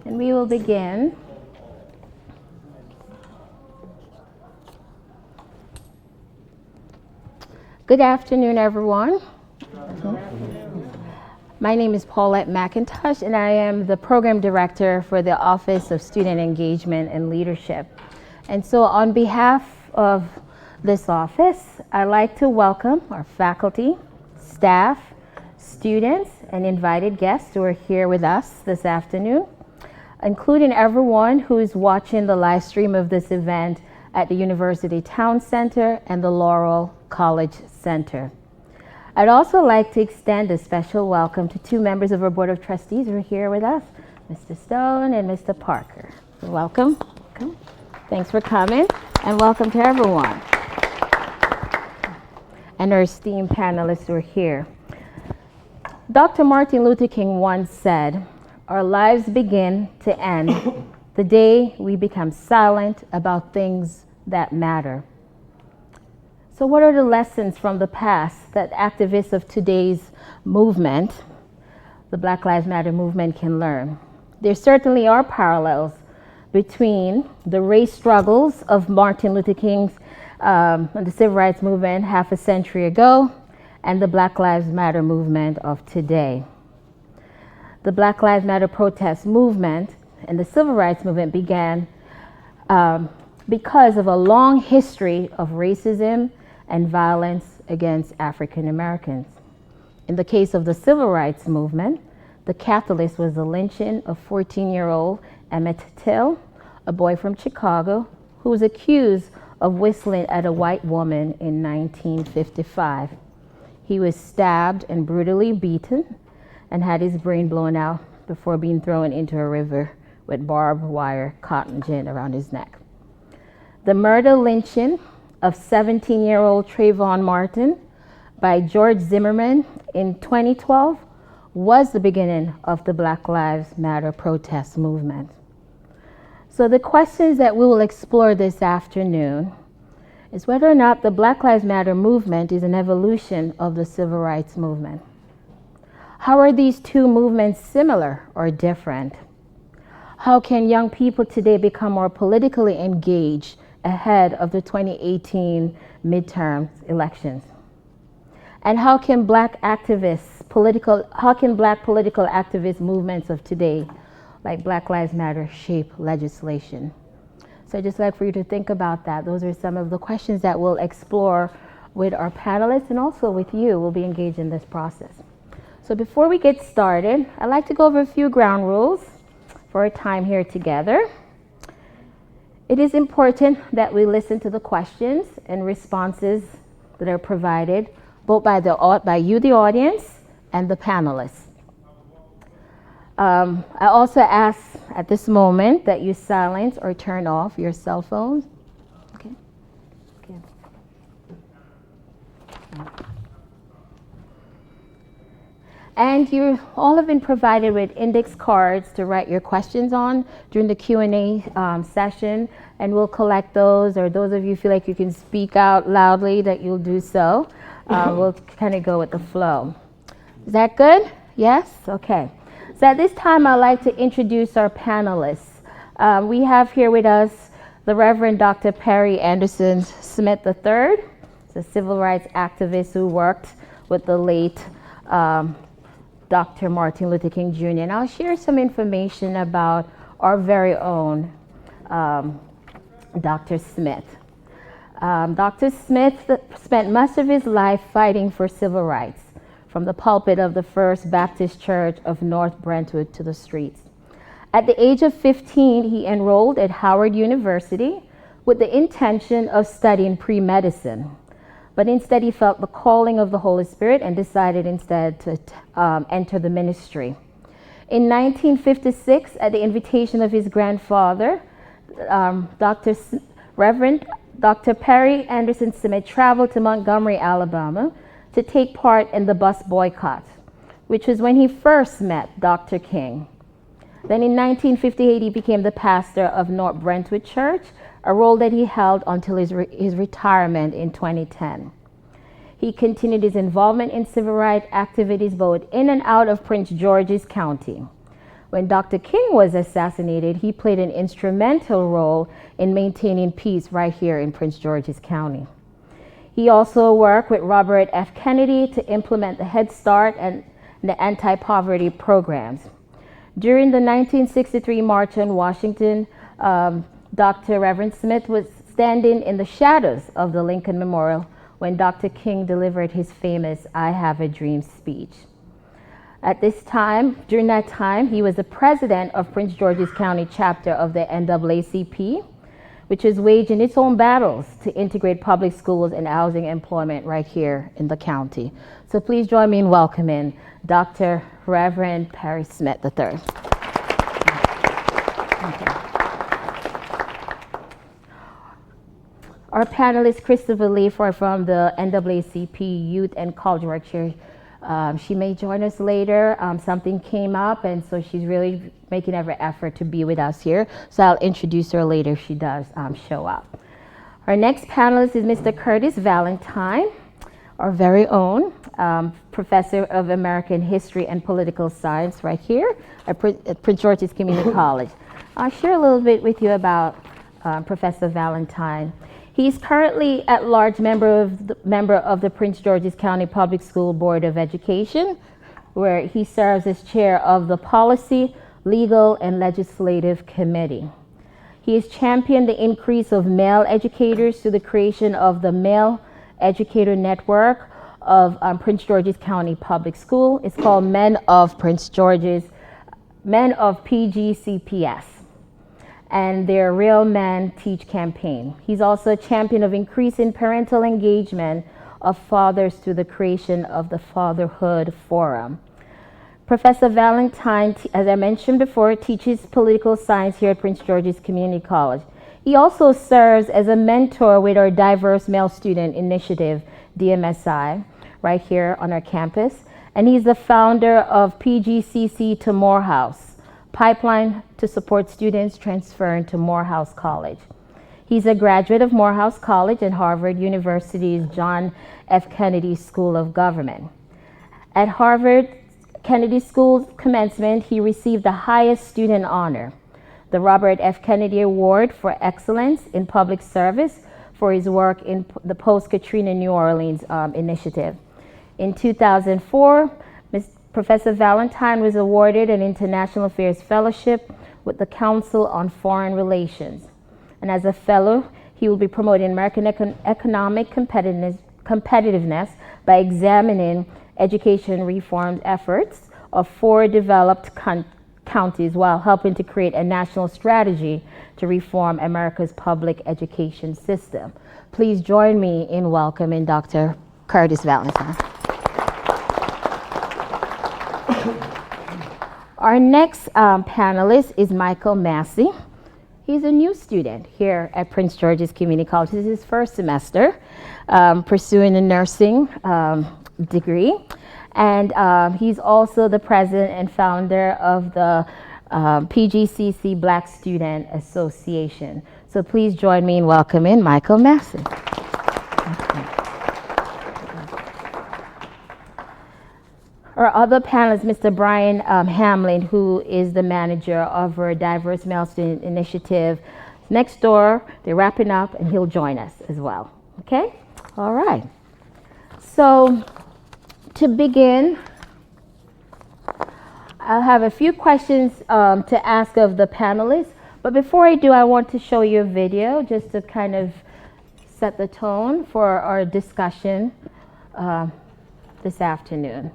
And we will begin. Good afternoon, everyone. My name is Paulette McIntosh, and I am the Program Director for the Office of Student Engagement and Leadership. And so on behalf of this office, I'd like to welcome our faculty, staff, students, and invited guests who are here with us this afternoon, including everyone who is watching the live stream of this event at the University Town Center and the Laurel College Center. I'd also like to extend a special welcome to two members of our Board of Trustees who are here with us, Mr. Stone and Mr. Parker. Welcome. Thanks for coming, and welcome to everyone. And our esteemed panelists who are here. Dr. Martin Luther King once said, "Our lives begin to end the day we become silent about things that matter." So what are the lessons from the past that activists of today's movement, the Black Lives Matter movement, can learn? There certainly are parallels between the race struggles of Martin Luther King's and the Civil Rights Movement half a century ago and the Black Lives Matter movement of today. The Black Lives Matter protest movement and the Civil Rights Movement began because of a long history of racism and violence against African Americans. In the case of the Civil Rights Movement, the catalyst was the lynching of 14-year-old Emmett Till, a boy from Chicago, who was accused of whistling at a white woman in 1955. He was stabbed and brutally beaten and had his brain blown out before being thrown into a river with barbed wire cotton gin around his neck. The murder lynching of 17-year-old Trayvon Martin by George Zimmerman in 2012 was the beginning of the Black Lives Matter protest movement. So the questions that we will explore this afternoon is whether or not the Black Lives Matter movement is an evolution of the Civil Rights Movement. How are these two movements similar or different? How can young people today become more politically engaged ahead of the 2018 midterm elections? And how can Black political activist movements of today, like Black Lives Matter, shape legislation? So I'd just like for you to think about that. Those are some of the questions that we'll explore with our panelists and also with you. We'll be engaged in this process. So before we get started, I'd like to go over a few ground rules for our time here together. It is important that we listen to the questions and responses that are provided both by you, the audience, and the panelists. I also ask at this moment that you silence or turn off your cell phones. Okay. And you all have been provided with index cards to write your questions on during the Q&A session, and we'll collect those, or those of you feel like you can speak out loudly, that you'll do so. We'll kind of go with the flow. Is that good? Yes? Okay. So at this time, I'd like to introduce our panelists. We have here with us the Reverend Dr. Perry Anderson Smith III. He's a civil rights activist who worked with the late Dr. Martin Luther King Jr. And I'll share some information about our very own Dr. Smith. Dr. Smith spent much of his life fighting for civil rights, from the pulpit of the First Baptist Church of North Brentwood to the streets. At the age of 15, he enrolled at Howard University with the intention of studying pre-medicine. But instead, he felt the calling of the Holy Spirit and decided instead to enter the ministry. In 1956, at the invitation of his grandfather, Reverend Dr. Perry Anderson Smith traveled to Montgomery, Alabama, to take part in the bus boycott, which was when he first met Dr. King. Then in 1958, he became the pastor of North Brentwood Church, a role that he held until his retirement in 2010. He continued his involvement in civil rights activities both in and out of Prince George's County. When Dr. King was assassinated, he played an instrumental role in maintaining peace right here in Prince George's County. He also worked with Robert F. Kennedy to implement the Head Start and the anti-poverty programs. During the 1963 March on Washington, Dr. Reverend Smith was standing in the shadows of the Lincoln Memorial when Dr. King delivered his famous "I Have a Dream" speech. At this time, during that time, he was the president of Prince George's County chapter of the NAACP, which is waging its own battles to integrate public schools and housing employment right here in the county. So please join me in welcoming Dr. Reverend Perry Smith III. Our panelist, Christopher Lee, from the NAACP Youth and Culture Work Chair, she may join us later. Something came up, and so she's really making every effort to be with us here. So I'll introduce her later if she does show up. Our next panelist is Mr. Curtis Valentine, our very own professor of American History and Political Science right here at Prince George's Community College. I'll share a little bit with you about Professor Valentine. He's currently at-large member of the Prince George's County Public School Board of Education, where he serves as chair of the Policy, Legal, and Legislative Committee. He has championed the increase of male educators through the creation of the Male Educator Network of Prince George's County Public School. It's called Men of PGCPS. And their Real Men Teach campaign. He's also a champion of increasing parental engagement of fathers through the creation of the Fatherhood Forum. Professor Valentine, as I mentioned before, teaches political science here at Prince George's Community College. He also serves as a mentor with our Diverse Male Student Initiative, DMSI, right here on our campus. And he's the founder of PGCC to Morehouse, pipeline to support students transferring to Morehouse College. He's a graduate of Morehouse College and Harvard University's John F. Kennedy School of Government. At Harvard Kennedy School's commencement, he received the highest student honor, the Robert F. Kennedy Award for Excellence in Public Service for his work in the post-Katrina New Orleans initiative. In 2004, Professor Valentine was awarded an International Affairs Fellowship with the Council on Foreign Relations. And as a fellow, he will be promoting American economic competitiveness by examining education reform efforts of 4 developed counties while helping to create a national strategy to reform America's public education system. Please join me in welcoming Dr. Curtis Valentine. Our next panelist is Michael Massey. He's a new student here at Prince George's Community College. This is his first semester, pursuing a nursing degree. And he's also the president and founder of the PGCC Black Student Association. So please join me in welcoming Michael Massey. Our other panelist, Mr. Brian Hamlin, who is the manager of our Diverse Male Student Initiative. Next door, they're wrapping up, and he'll join us as well. Okay? All right. So, to begin, I'll have a few questions to ask of the panelists. But before I do, I want to show you a video just to kind of set the tone for our discussion this afternoon.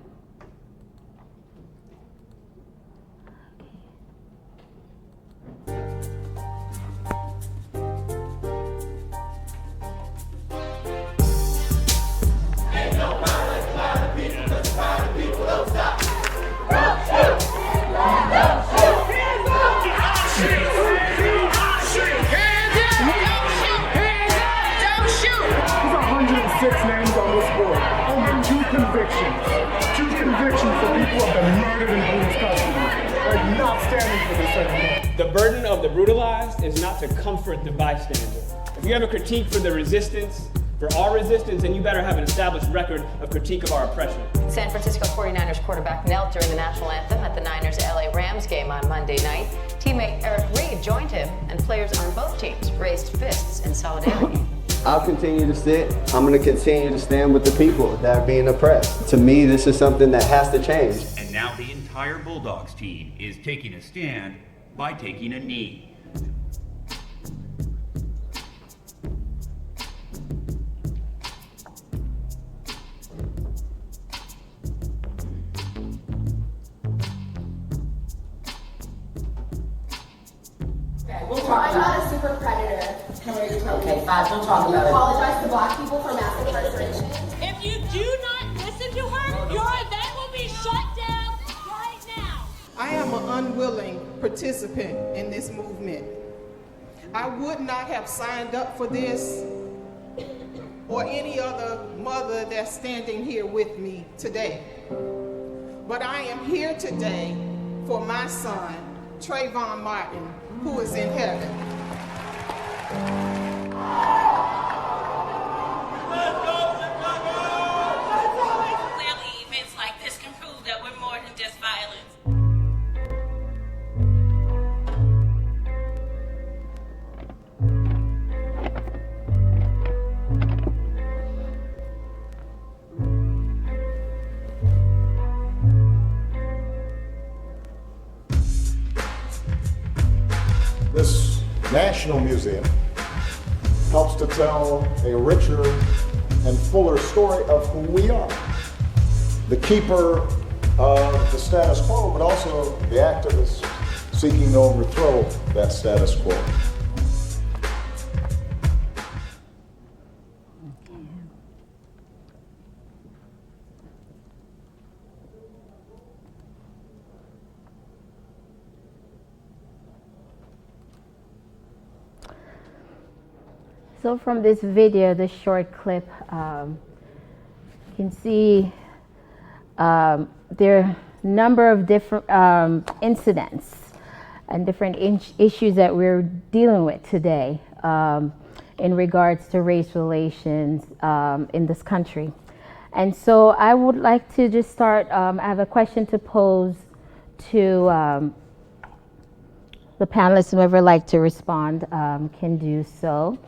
Two convictions for people who have been murdered in police custody. Like, not standing for this anymore. The burden of the brutalized is not to comfort the bystander. If you have a critique for the resistance, For our resistance, and you better have an established record of critique of our oppression. San Francisco 49ers quarterback knelt during the national anthem at the Niners LA Rams game on Monday night. Teammate Eric Reed joined him, and players on both teams raised fists in solidarity. I'll continue to sit. I'm going to continue to stand with the people that are being oppressed. To me, this is something that has to change. And now the entire Bulldogs team is taking a stand by taking a knee. I'm not a super predator. Okay, fine, don't talk about it. Apologize to black people for mass incarceration. If you do not listen to her, your event will be shut down right now. I am an unwilling participant in this movement. I would not have signed up for this or any other mother that's standing here with me today. But I am here today for my son, Trayvon Martin, who is in heaven. Clearly, events like this can prove that we're more than just violence. This National Museum helps to tell a richer and fuller story of who we are. The keeper of the status quo, but also the activists seeking to overthrow that status quo. So from this video, this short clip, you can see there are a number of different incidents and different issues that we're dealing with today in regards to race relations in this country. And so I would like to just start, I have a question to pose to the panelists. Whoever would like to respond can do so.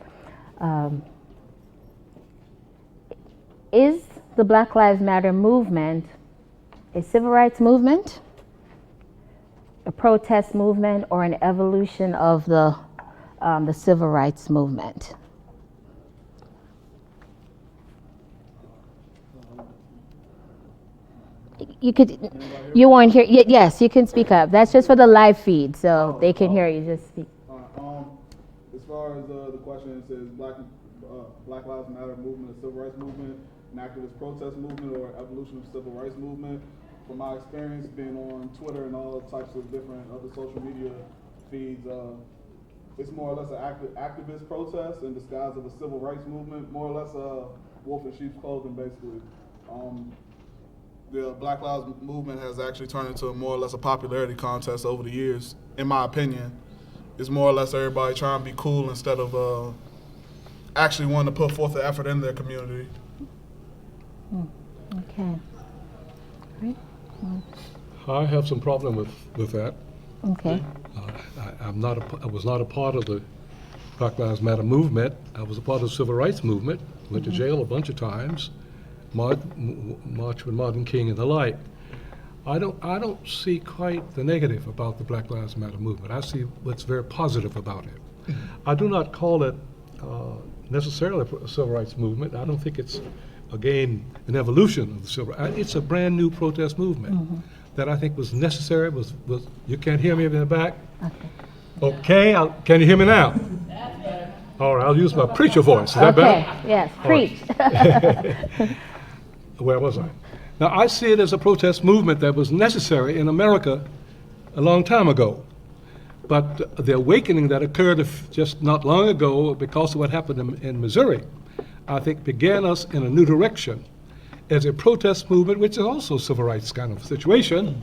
Is the Black Lives Matter movement a civil rights movement, a protest movement, or an evolution of the civil rights movement? You weren't here. Yes, you can speak up. That's just for the live feed, so they can hear you. Just speak. As far as the question, it says Black Lives Matter movement, a civil rights movement, an activist protest movement, or evolution of civil rights movement. From my experience being on Twitter and all types of different other social media feeds, it's more or less an activist protest in disguise of a civil rights movement, more or less a wolf in sheep's clothing, basically. The Black Lives movement has actually turned into more or less a popularity contest over the years, in my opinion. It's more or less everybody trying to be cool instead of actually wanting to put forth the effort in their community. Okay. Right. I have some problem with that. Okay. I was not a part of the Black Lives Matter movement. I was a part of the civil rights movement. Went to jail a bunch of times. Marched with Martin King and the like. I don't see quite the negative about the Black Lives Matter movement. I see what's very positive about it. I do not call it necessarily a civil rights movement. I don't think it's, again, an evolution of the civil rights. It's a brand new protest movement that I think was necessary. Was you can't hear me in the back? Okay, can you hear me now? That's better. All right, I'll use my preacher voice. Is that better? Okay, yes, preach. Right. Where was I? Now, I see it as a protest movement that was necessary in America a long time ago. But the awakening that occurred just not long ago because of what happened in Missouri, I think began us in a new direction as a protest movement, which is also a civil rights kind of situation.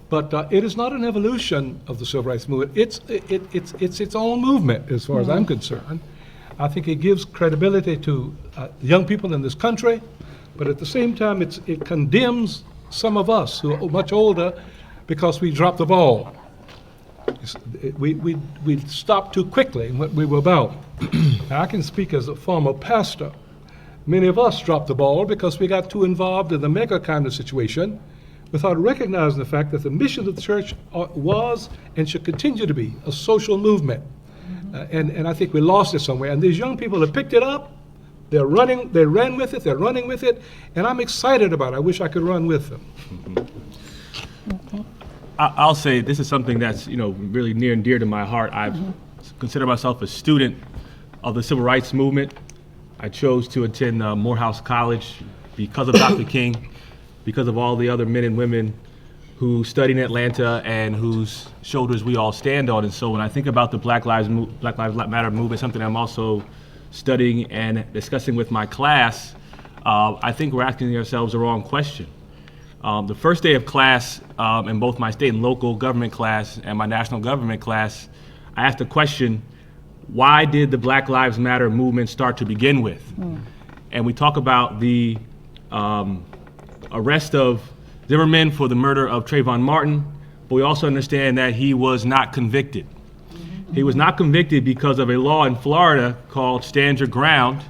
But it is not an evolution of the civil rights movement. It's its own movement as far as I'm concerned. I think it gives credibility to young people in this country, but at the same time, it condemns some of us who are much older because we dropped the ball. We stopped too quickly in what we were about. Now, I can speak as a former pastor. Many of us dropped the ball because we got too involved in the mega kind of situation without recognizing the fact that the mission of the church was and should continue to be a social movement. And I think we lost it somewhere. And these young people have picked it up. They ran with it, they're running with it, and I'm excited about it. I wish I could run with them. Okay. I'll say this is something that's really near and dear to my heart. I've considered myself a student of the civil rights movement. I chose to attend Morehouse College because of Dr. King, because of all the other men and women who studied in Atlanta and whose shoulders we all stand on. And so when I think about the Black Lives Matter movement, something I'm also studying and discussing with my class, I think we're asking ourselves the wrong question. The first day of class in both my state and local government class and my national government class, I asked the question, why did the Black Lives Matter movement start to begin with? And we talk about the arrest of Zimmerman for the murder of Trayvon Martin, but we also understand that he was not convicted. He was not convicted because of a law in Florida called Stand Your Ground,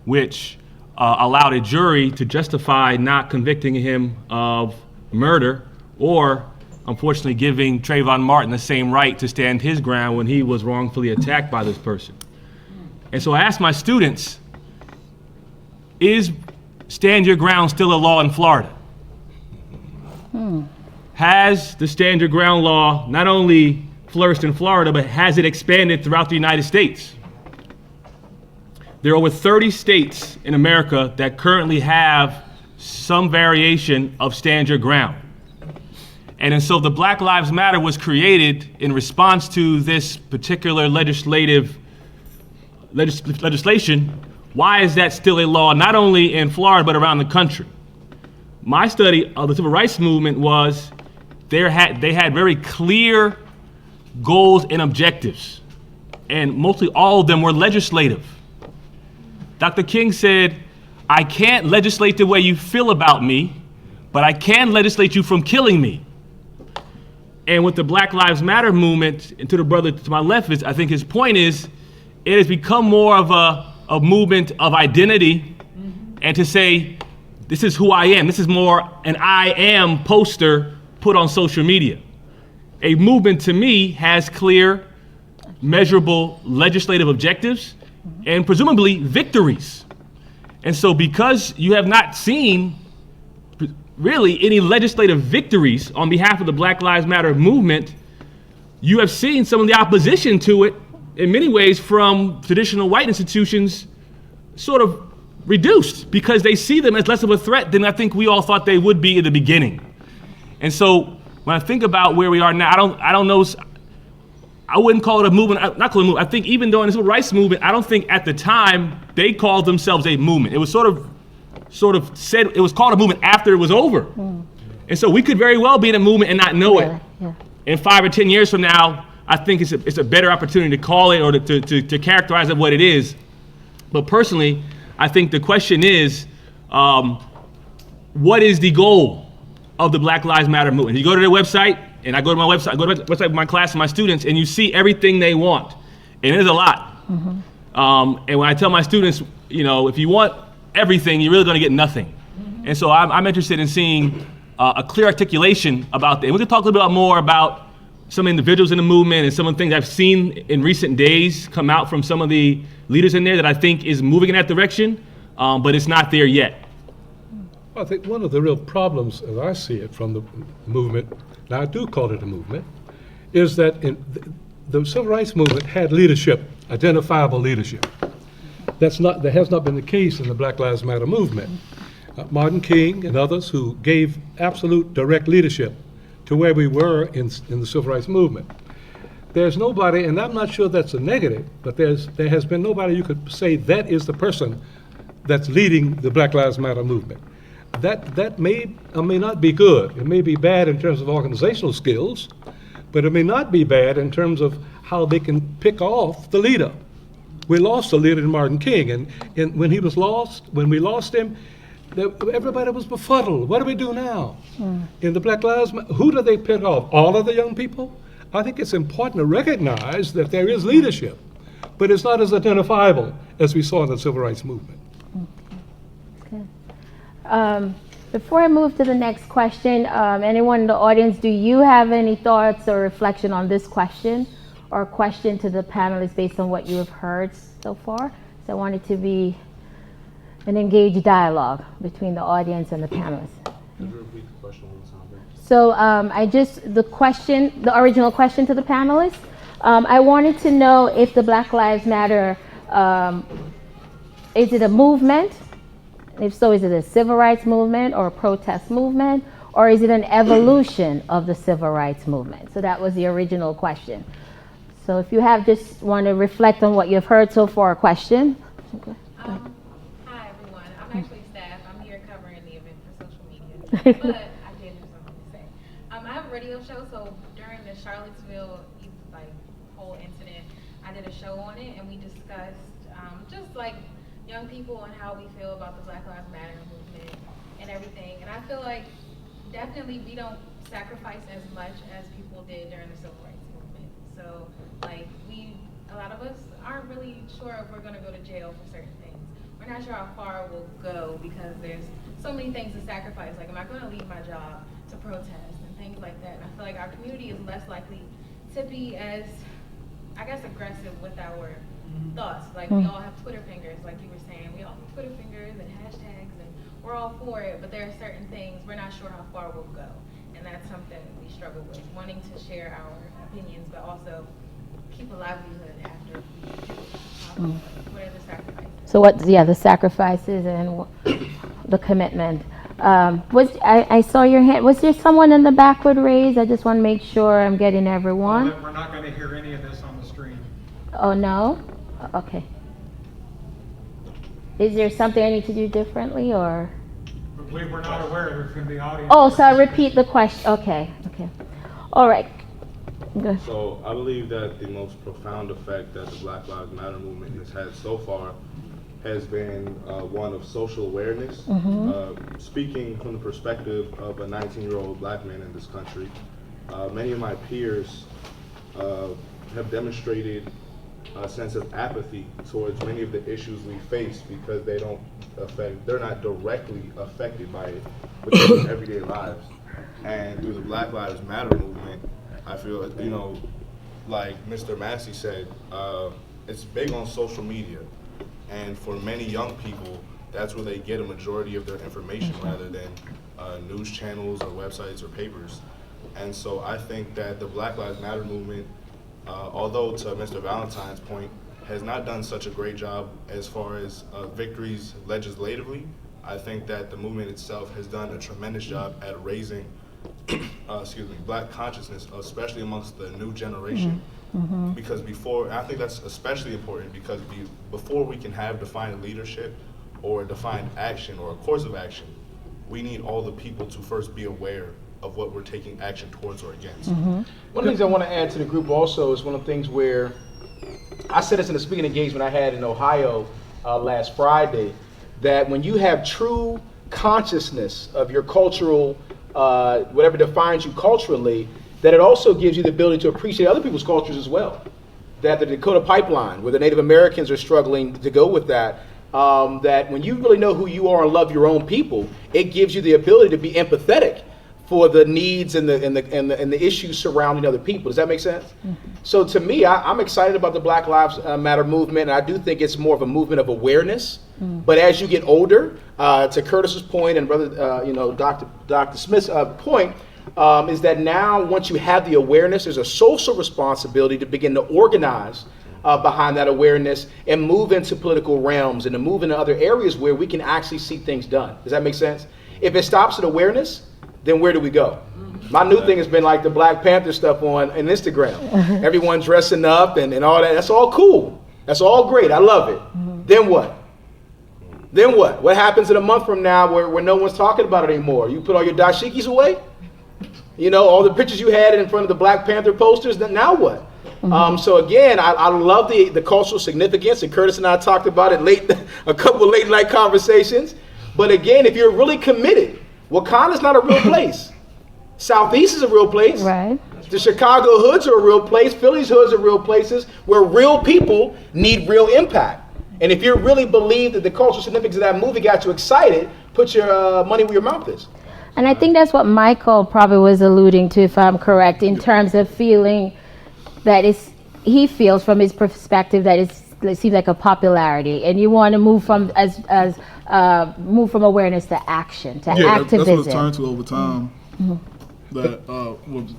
which allowed a jury to justify not convicting him of murder or, unfortunately, giving Trayvon Martin the same right to stand his ground when he was wrongfully attacked by this person. And so I asked my students, is Stand Your Ground still a law in Florida? Has the Stand Your Ground law not only flourished in Florida, but has it expanded throughout the United States? There are over 30 states in America that currently have some variation of Stand Your Ground. And so the Black Lives Matter was created in response to this particular legislation. Why is that still a law, not only in Florida, but around the country? My study of the civil rights movement was they had very clear goals and objectives, and mostly all of them were legislative. Dr. King said, I can't legislate the way you feel about me, but I can legislate you from killing me. And with the Black Lives Matter movement, and to the brother to my left, I think his point is, it has become more of a movement of identity, and to say, this is who I am. This is more an I am poster put on social media. A movement, to me, has clear, measurable legislative objectives and presumably victories. And so because you have not seen really any legislative victories on behalf of the Black Lives Matter movement, you have seen some of the opposition to it in many ways from traditional white institutions sort of reduced because they see them as less of a threat than I think we all thought they would be at the beginning. And so when I think about where we are now, I don't know, I wouldn't call it a movement, not call it a movement. I think even though in the civil rights movement, I don't think at the time they called themselves a movement. It was sort of said, it was called a movement after it was over. And so we could very well be in a movement and not know it. And 5 or 10 years from now, I think it's a better opportunity to call it or to characterize it what it is. But personally, I think the question is, what is the goal of the Black Lives Matter movement? You go to their website, and I go to my website, with my class and my students, and you see everything they want. And it is a lot. And when I tell my students, if you want everything, you're really gonna get nothing. And so I'm interested in seeing a clear articulation about that. And we can talk a little bit more about some individuals in the movement and some of the things I've seen in recent days come out from some of the leaders in there that I think is moving in that direction, but it's not there yet. I think one of the real problems, as I see it from the movement, now I do call it a movement, is that the civil rights movement had leadership, identifiable leadership. That has not been the case in the Black Lives Matter movement. Martin King and others who gave absolute direct leadership to where we were in the civil rights movement. There's nobody, and I'm not sure that's a negative, but there has been nobody you could say that is the person that's leading the Black Lives Matter movement. That may or may not be good. It may be bad in terms of organizational skills, but it may not be bad in terms of how they can pick off the leader. We lost a leader in Martin King, and when he was lost, when we lost him, everybody was befuddled. What do we do now? In the Black Lives Matter, who do they pit off? All of the young people? I think it's important to recognize that there is leadership, but it's not as identifiable as we saw in the Civil Rights Movement. Okay. Before I move to the next question, anyone in the audience, do you have any thoughts or reflection on this question or question to the panelists based on what you have heard so far? So I want it to be an engaged dialogue between the audience and the panelists. Could you repeat the question one time? So the original question to the panelists, I wanted to know if the Black Lives Matter, is it a movement? If so, is it a civil rights movement or a protest movement? Or is it an evolution of the civil rights movement? So that was the original question. So if you just want to reflect on what you've heard so far, a question. Okay. Hi everyone, I'm actually staff. I'm here covering the event for social media, but I did have something to say. I have a radio show, so during the Charlottesville whole incident, I did a show on it, and we discussed just like young people and how we feel about the Black Lives Matter movement and everything. And I feel like definitely we don't sacrifice as much as people did during the civil rights movement. So a lot of us aren't really sure if we're gonna go to jail for certain things. We're not sure how far we'll go because there's so many things to sacrifice. Like, am I gonna leave my job to protest and things like that? And I feel like our community is less likely to be as, I guess, aggressive with our thoughts. Like, we all have Twitter fingers, like you were saying. We all have Twitter fingers and hashtags, and we're all for it, but there are certain things we're not sure how far we'll go. And that's something we struggle with, wanting to share our opinions, but also keep a livelihood after we what are the sacrifices? So the sacrifices and the commitment. I saw your hand. Was there someone in the back with raise? I just want to make sure I'm getting everyone. We're not going to hear any of this on the screen. Oh, no? Okay. Is there something I need to do differently, or? We're not aware there's going to be audience. Oh, so I repeat the question. Okay. All right. Good. So I believe that the most profound effect that the Black Lives Matter movement has had so far has been one of social awareness. Speaking from the perspective of a 19-year-old black man in this country, many of my peers have demonstrated a sense of apathy towards many of the issues we face because they're not directly affected by it within their everyday lives. And through the Black Lives Matter movement, I feel, like Mr. Massey said, it's big on social media. And for many young people, that's where they get a majority of their information rather than news channels or websites or papers. And so I think that the Black Lives Matter movement, although to Mr. Valentine's point, has not done such a great job as far as victories legislatively, I think that the movement itself has done a tremendous job at raising black consciousness, especially amongst the new generation. Because I think that's especially important because before we can have defined leadership or defined action or a course of action, we need all the people to first be aware of what we're taking action towards or against. One of the things I want to add to the group also is one of the things where I said this in a speaking engagement I had in Ohio last Friday, that when you have true consciousness of your cultural, whatever defines you culturally, that it also gives you the ability to appreciate other people's cultures as well. That the Dakota Pipeline, where the Native Americans are struggling to go with that, that when you really know who you are and love your own people, it gives you the ability to be empathetic for the needs and the issues surrounding other people. Does that make sense? So to me, I'm excited about the Black Lives Matter movement, and I do think it's more of a movement of awareness. But as you get older, to Curtis's point and brother, Dr. Smith's point, is that now once you have the awareness, there's a social responsibility to begin to organize behind that awareness and move into political realms and to move into other areas where we can actually see things done. Does that make sense? If it stops at awareness, then where do we go? My new thing has been like the Black Panther stuff on Instagram. Everyone dressing up and all that. That's all cool. That's all great. I love it. Then what? Then what? What happens in a month from now where no one's talking about it anymore? You put all your dashikis away? You know, all the pictures you had in front of the Black Panther posters, then now what? So again, I love the cultural significance, and Curtis and I talked about it a couple of late night conversations. But again, if you're really committed, Wakanda's not a real place. Southeast is a real place. Right. The Chicago hoods are a real place. Philly's hoods are real places where real people need real impact. And if you really believe that the cultural significance of that movie got you excited, put your money where your mouth is. And I think that's what Michael probably was alluding to, if I'm correct, in terms of feeling that he feels from his perspective that it seems like a popularity, and you want to move from move from awareness to action, to activism. That's what it's turned to over time. That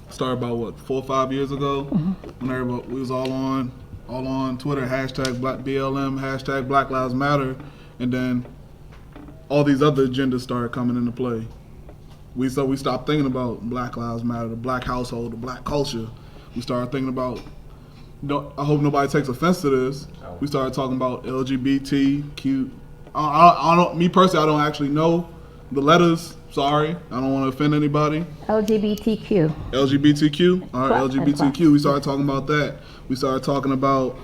started about 4 or 5 years ago, when everybody, we was all on Twitter, hashtag Black BLM, hashtag Black Lives Matter, and then all these other agendas started coming into play. We stopped thinking about Black Lives Matter, the black household, the black culture. We started thinking about, I hope nobody takes offense to this, we started talking about LGBTQ. Me personally, I don't actually know the letters. Sorry, I don't want to offend anybody. LGBTQ. All right, LGBTQ. We started talking about that. We started talking about,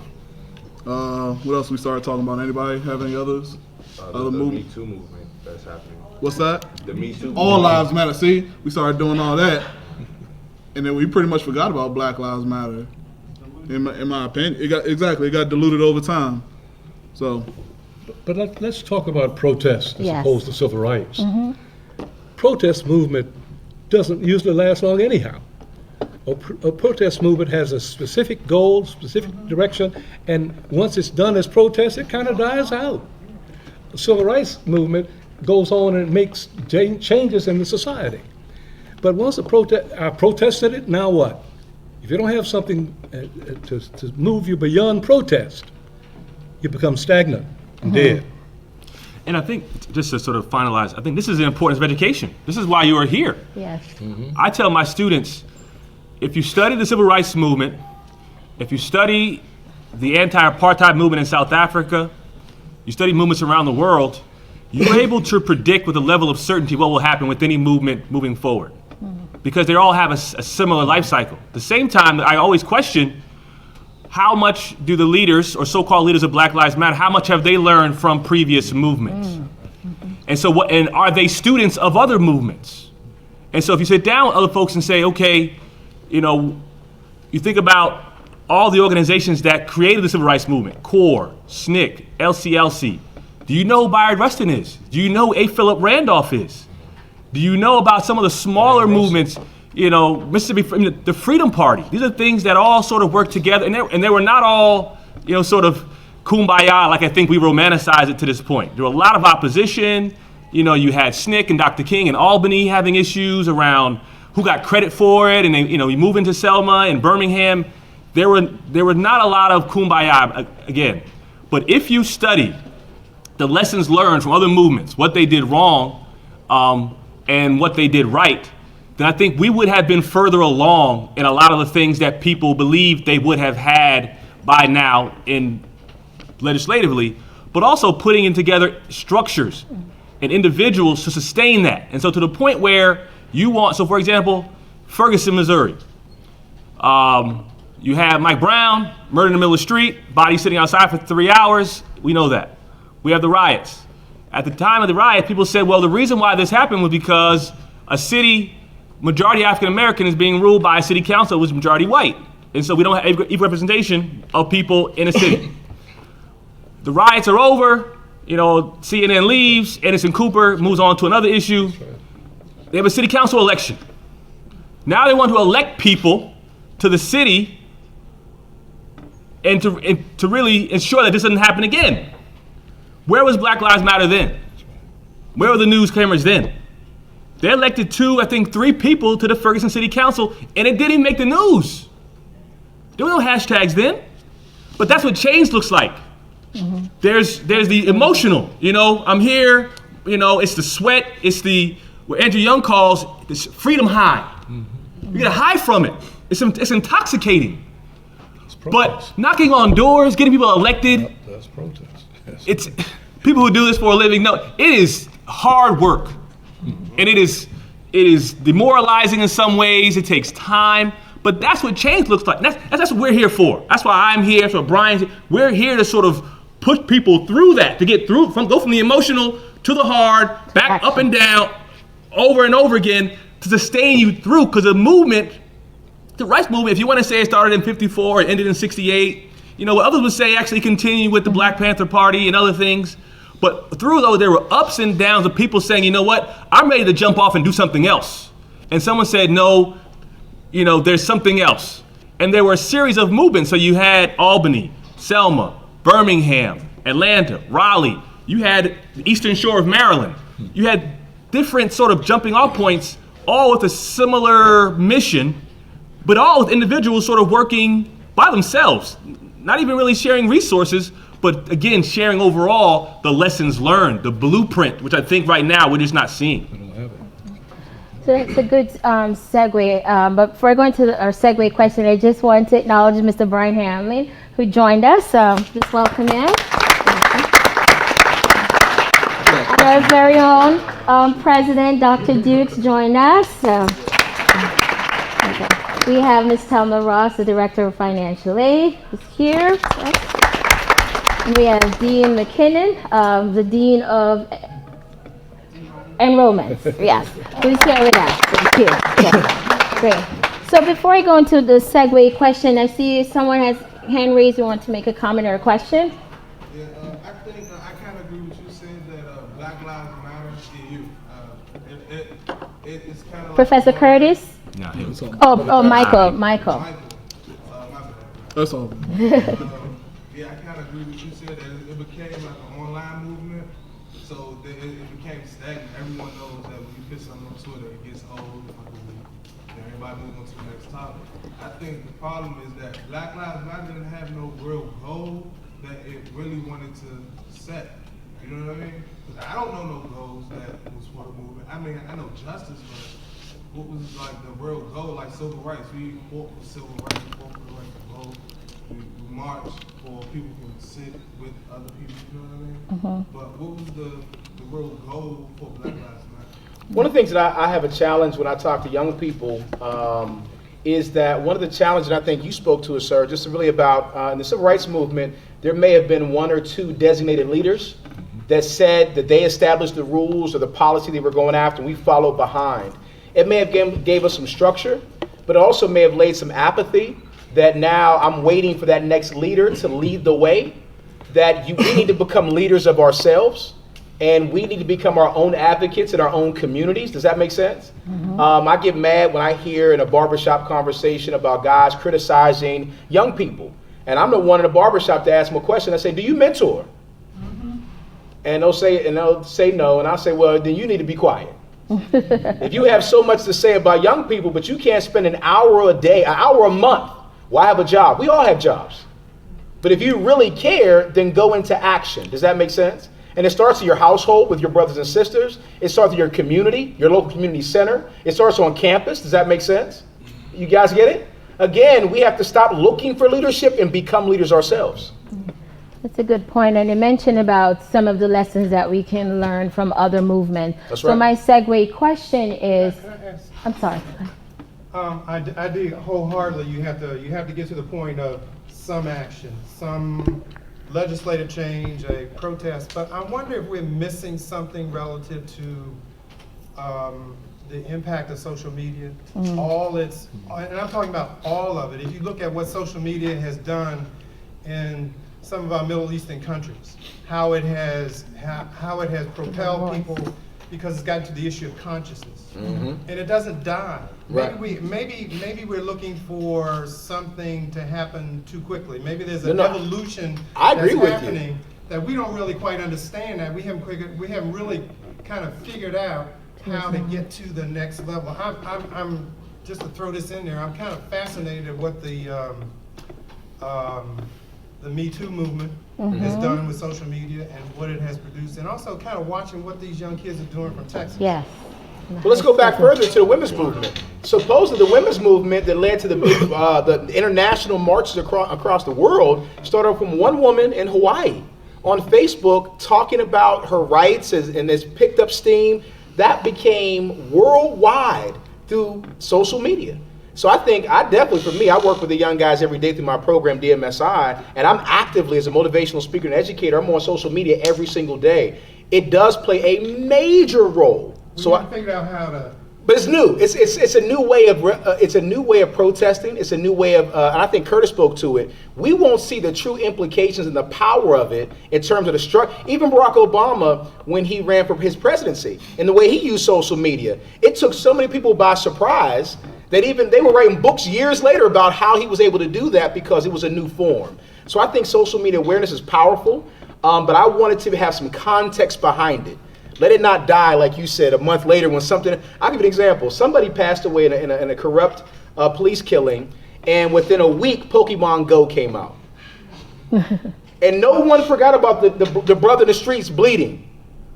what else we started talking about? Anybody have any others? The Me Too movement that's happening. What's that? The Me Too movement. All lives matter. See, we started doing all that, and then we pretty much forgot about Black Lives Matter. In my opinion, it got diluted over time. So, but let's talk about protests as opposed to civil rights. Protest movement doesn't usually last long anyhow. A protest movement has a specific goal, specific direction, and once it's done as protest, it kind of dies out. The civil rights movement goes on and makes changes in the society. But once I protested it, now what? If you don't have something to move you beyond protest, you become stagnant and dead. And I think, just to sort of finalize, I think this is the importance of education. This is why you are here. Yes. I tell my students, if you study the civil rights movement, if you study the anti-apartheid movement in South Africa, you study movements around the world, you're able to predict with a level of certainty what will happen with any movement moving forward. Because they all have a similar life cycle. At the same time, I always question, how much do the leaders, or so-called leaders of Black Lives Matter, how much have they learned from previous movements? And so, and are they students of other movements? And so if you sit down with other folks and say, okay, you think about all the organizations that created the civil rights movement, CORE, SNCC, LCLC. Do you know who Bayard Rustin is? Do you know who A. Philip Randolph is? Do you know about some of the smaller movements, Mississippi, the Freedom Party? These are things that all sort of work together, and they were not all, sort of kumbaya, like I think we romanticize it to this point. There were a lot of opposition. You had SNCC and Dr. King and Albany having issues around who got credit for it, and we move into Selma and Birmingham. There were not a lot of kumbaya again. But if you study the lessons learned from other movements, what they did wrong, and what they did right, then I think we would have been further along in a lot of the things that people believed they would have had by now in legislatively, but also putting in together structures and individuals to sustain that. And so to the point where so for example, Ferguson, Missouri, you have Mike Brown murdered in the middle of the street, body sitting outside for 3 hours. We know that. We have the riots. At the time of the riot, people said, well, the reason why this happened was because a city, majority African American, is being ruled by a city council that was majority white. And so we don't have equal representation of people in a city. The riots are over, CNN leaves, Anderson Cooper moves on to another issue. They have a city council election. Now they want to elect people to the city and to really ensure that this doesn't happen again. Where was Black Lives Matter then? Where were the news cameras then? They elected 3 people to the Ferguson City Council, and it didn't even make the news. There were no hashtags then. But that's what change looks like. There's the emotional, I'm here, it's the sweat, it's what Andrew Young calls this freedom high. You get a high from it. It's intoxicating. But knocking on doors, getting people elected, that's protest. Yes. It's people who do this for a living know it is hard work, and it is demoralizing in some ways. It takes time, But that's what change looks like. That's what we're here for. That's why I'm here. That's what Brian's here. We're here to sort of push people through that, to get through, go from the emotional to the hard, back up and down, over and over again, to sustain you through. Because the movement, the rights movement, if you want to say it started in 54, it ended in 68, what others would say actually continued with the Black Panther Party and other things. But through those, there were ups and downs of people saying, you know what, I'm ready to jump off and do something else. And someone said, no, there's something else. And there were a series of movements. So you had Albany, Selma, Birmingham, Atlanta, Raleigh. You had the Eastern Shore of Maryland. You had different sort of jumping off points, all with a similar mission, but all with individuals sort of working by themselves, not even really sharing resources, but again, sharing overall the lessons learned, the blueprint, which I think right now we're just not seeing. So that's a good segue. But before I go into our segue question, I just want to acknowledge Mr. Brian Hamlin, who joined us. Just welcome in. And our very own President, Dr. Dukes, joined us. We have Ms. Thelma Ross, the Director of Financial Aid, who's here. And we have Dean McKinnon, the Dean of Enrollment. Yes, who's here with us. Thank you. Okay. Great. So before I go into the segue question, I see someone has hand raised. You want to make a comment or a question? Yeah, I think I kind of agree with you saying that Black Lives Matter to you. It's kind of Professor like, Curtis? No, Michael. That's all. Yeah, I kind of agree with you said that it became like an online movement, so it became stagnant. Everyone knows that when you put something on Twitter, it gets old, and everybody moves on to the next topic. I think the problem is that Black Lives Matter didn't have no real goal that it really wanted to set. You know what I mean? I don't know no goals that was for the movement. I mean, I know justice, but what was like the real goal? Like civil rights. We fought for civil rights, we fought for the right to vote. We marched for people who could sit with other people, you know what I mean? Mm-hmm. But what was the real goal for Black Lives Matter? One of the things that I have a challenge when I talk to young people is that one of the challenges, and I think you spoke to it, sir, just really about in the civil rights movement, there may have been one or two designated leaders that said that they established the rules or the policy they were going after, and we followed behind. It may have gave us some structure, but it also may have laid some apathy that now I'm waiting for that next leader to lead the way, that we need to become leaders of ourselves, and we need to become our own advocates in our own communities. Does that make sense? Mm-hmm. I get mad when I hear in a barbershop conversation about guys criticizing young people. And I'm the one in the barbershop to ask them a question. I say, do you mentor? Mm-hmm. And they'll say no, and I'll say, well, then you need to be quiet. If you have so much to say about young people, but you can't spend an hour a day, an hour a month, why have a job? We all have jobs. But if you really care, then go into action. Does that make sense? And it starts in your household with your brothers and sisters. It starts in your community, your local community center. It starts on campus. Does that make sense? You guys get it? Again, we have to stop looking for leadership and become leaders ourselves. That's a good point. And you mentioned about some of the lessons that we can learn from other movements. That's right. So my segue question is, I'm sorry. I do wholeheartedly. You have to get to the point of some action, some legislative change, a protest. But I wonder if we're missing something relative to the impact of social media. Mm. And I'm talking about all of it. If you look at what social media has done in some of our Middle Eastern countries, how it has propelled people, because it's gotten to the issue of consciousness, mm-hmm. and it doesn't die. Right. Maybe we're looking for something to happen too quickly. Maybe there's an evolution that's happening that we don't really quite understand. That we haven't really kind of figured out how to get to the next level. I'm just to throw this in there. I'm kind of fascinated at what the Me Too movement mm-hmm. has done with social media and what it has produced, and also kind of watching what these young kids are doing from Texas. Yes. Well, let's go back further to the women's movement. Supposedly the women's movement that led to the international marches across the world started from one woman in Hawaii on Facebook talking about her rights, and has picked up steam. That became worldwide through social media. So I think for me, I work with the young guys every day through my program, DMSI, and I'm actively, as a motivational speaker and educator, I'm on social media every single day. It does play a major role. So I figured out how to. But it's new. It's a new way of protesting. It's a new way of, and I think Curtis spoke to it. We won't see the true implications and the power of it in terms of the structure. Even Barack Obama, when he ran for his presidency, and the way he used social media, it took so many people by surprise that even they were writing books years later about how he was able to do that because it was a new form. So I think social media awareness is powerful, but I wanted to have some context behind it. Let it not die, like you said, a month later when something. I'll give you an example. Somebody passed away in a corrupt police killing, and within a week, Pokemon Go came out. And no one forgot about the brother in the streets bleeding,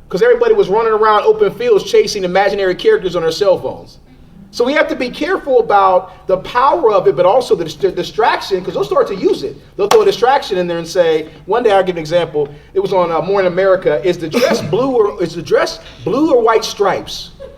because everybody was running around open fields chasing imaginary characters on their cell phones. So we have to be careful about the power of it, but also the distraction, because they'll start to use it. They'll throw a distraction in there and say, one day I'll give an example. It was on Morning America. Is the dress blue or white stripes? Oh,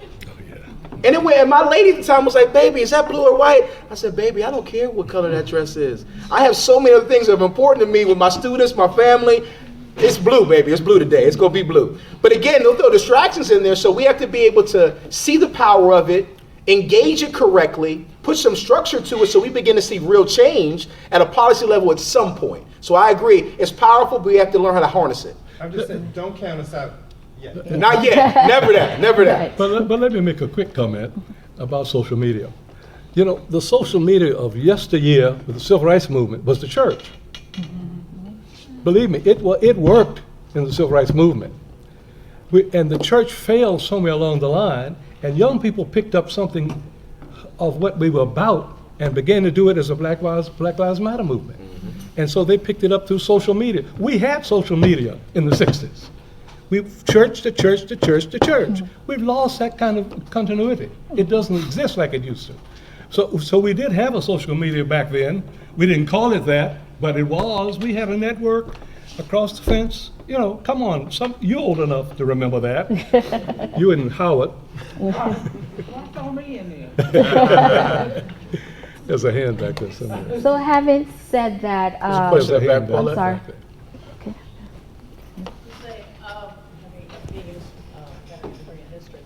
yeah. And my lady at the time was like, baby, is that blue or white? I said, baby, I don't care what color that dress is. I have so many other things that are important to me with my students, my family. It's blue, baby. It's blue today. It's going to be blue. But again, they'll throw distractions in there, so we have to be able to see the power of it, engage it correctly, put some structure to it so we begin to see real change at a policy level at some point. So I agree, it's powerful, but we have to learn how to harness it. I'm just saying, don't count us out yet. Not yet, never that, never that. But let me make a quick comment about social media. You know, the social media of yesteryear with the civil rights movement was the church. Believe me, it worked in the civil rights movement. And the church failed somewhere along the line, and young people picked up something of what we were about and began to do it as a Black Lives Matter movement. And so they picked it up through social media. We had social media in the 60s. Church to church to church to church. We've lost that kind of continuity. It doesn't exist like it used to. So we did have a social media back then. We didn't call it that, but it was. We had a network across the fence. You know, come on, you're old enough to remember that. You and Howard. Throw me in there. There's a hand back there somewhere. So having said that, I'm sorry. You say, being in history,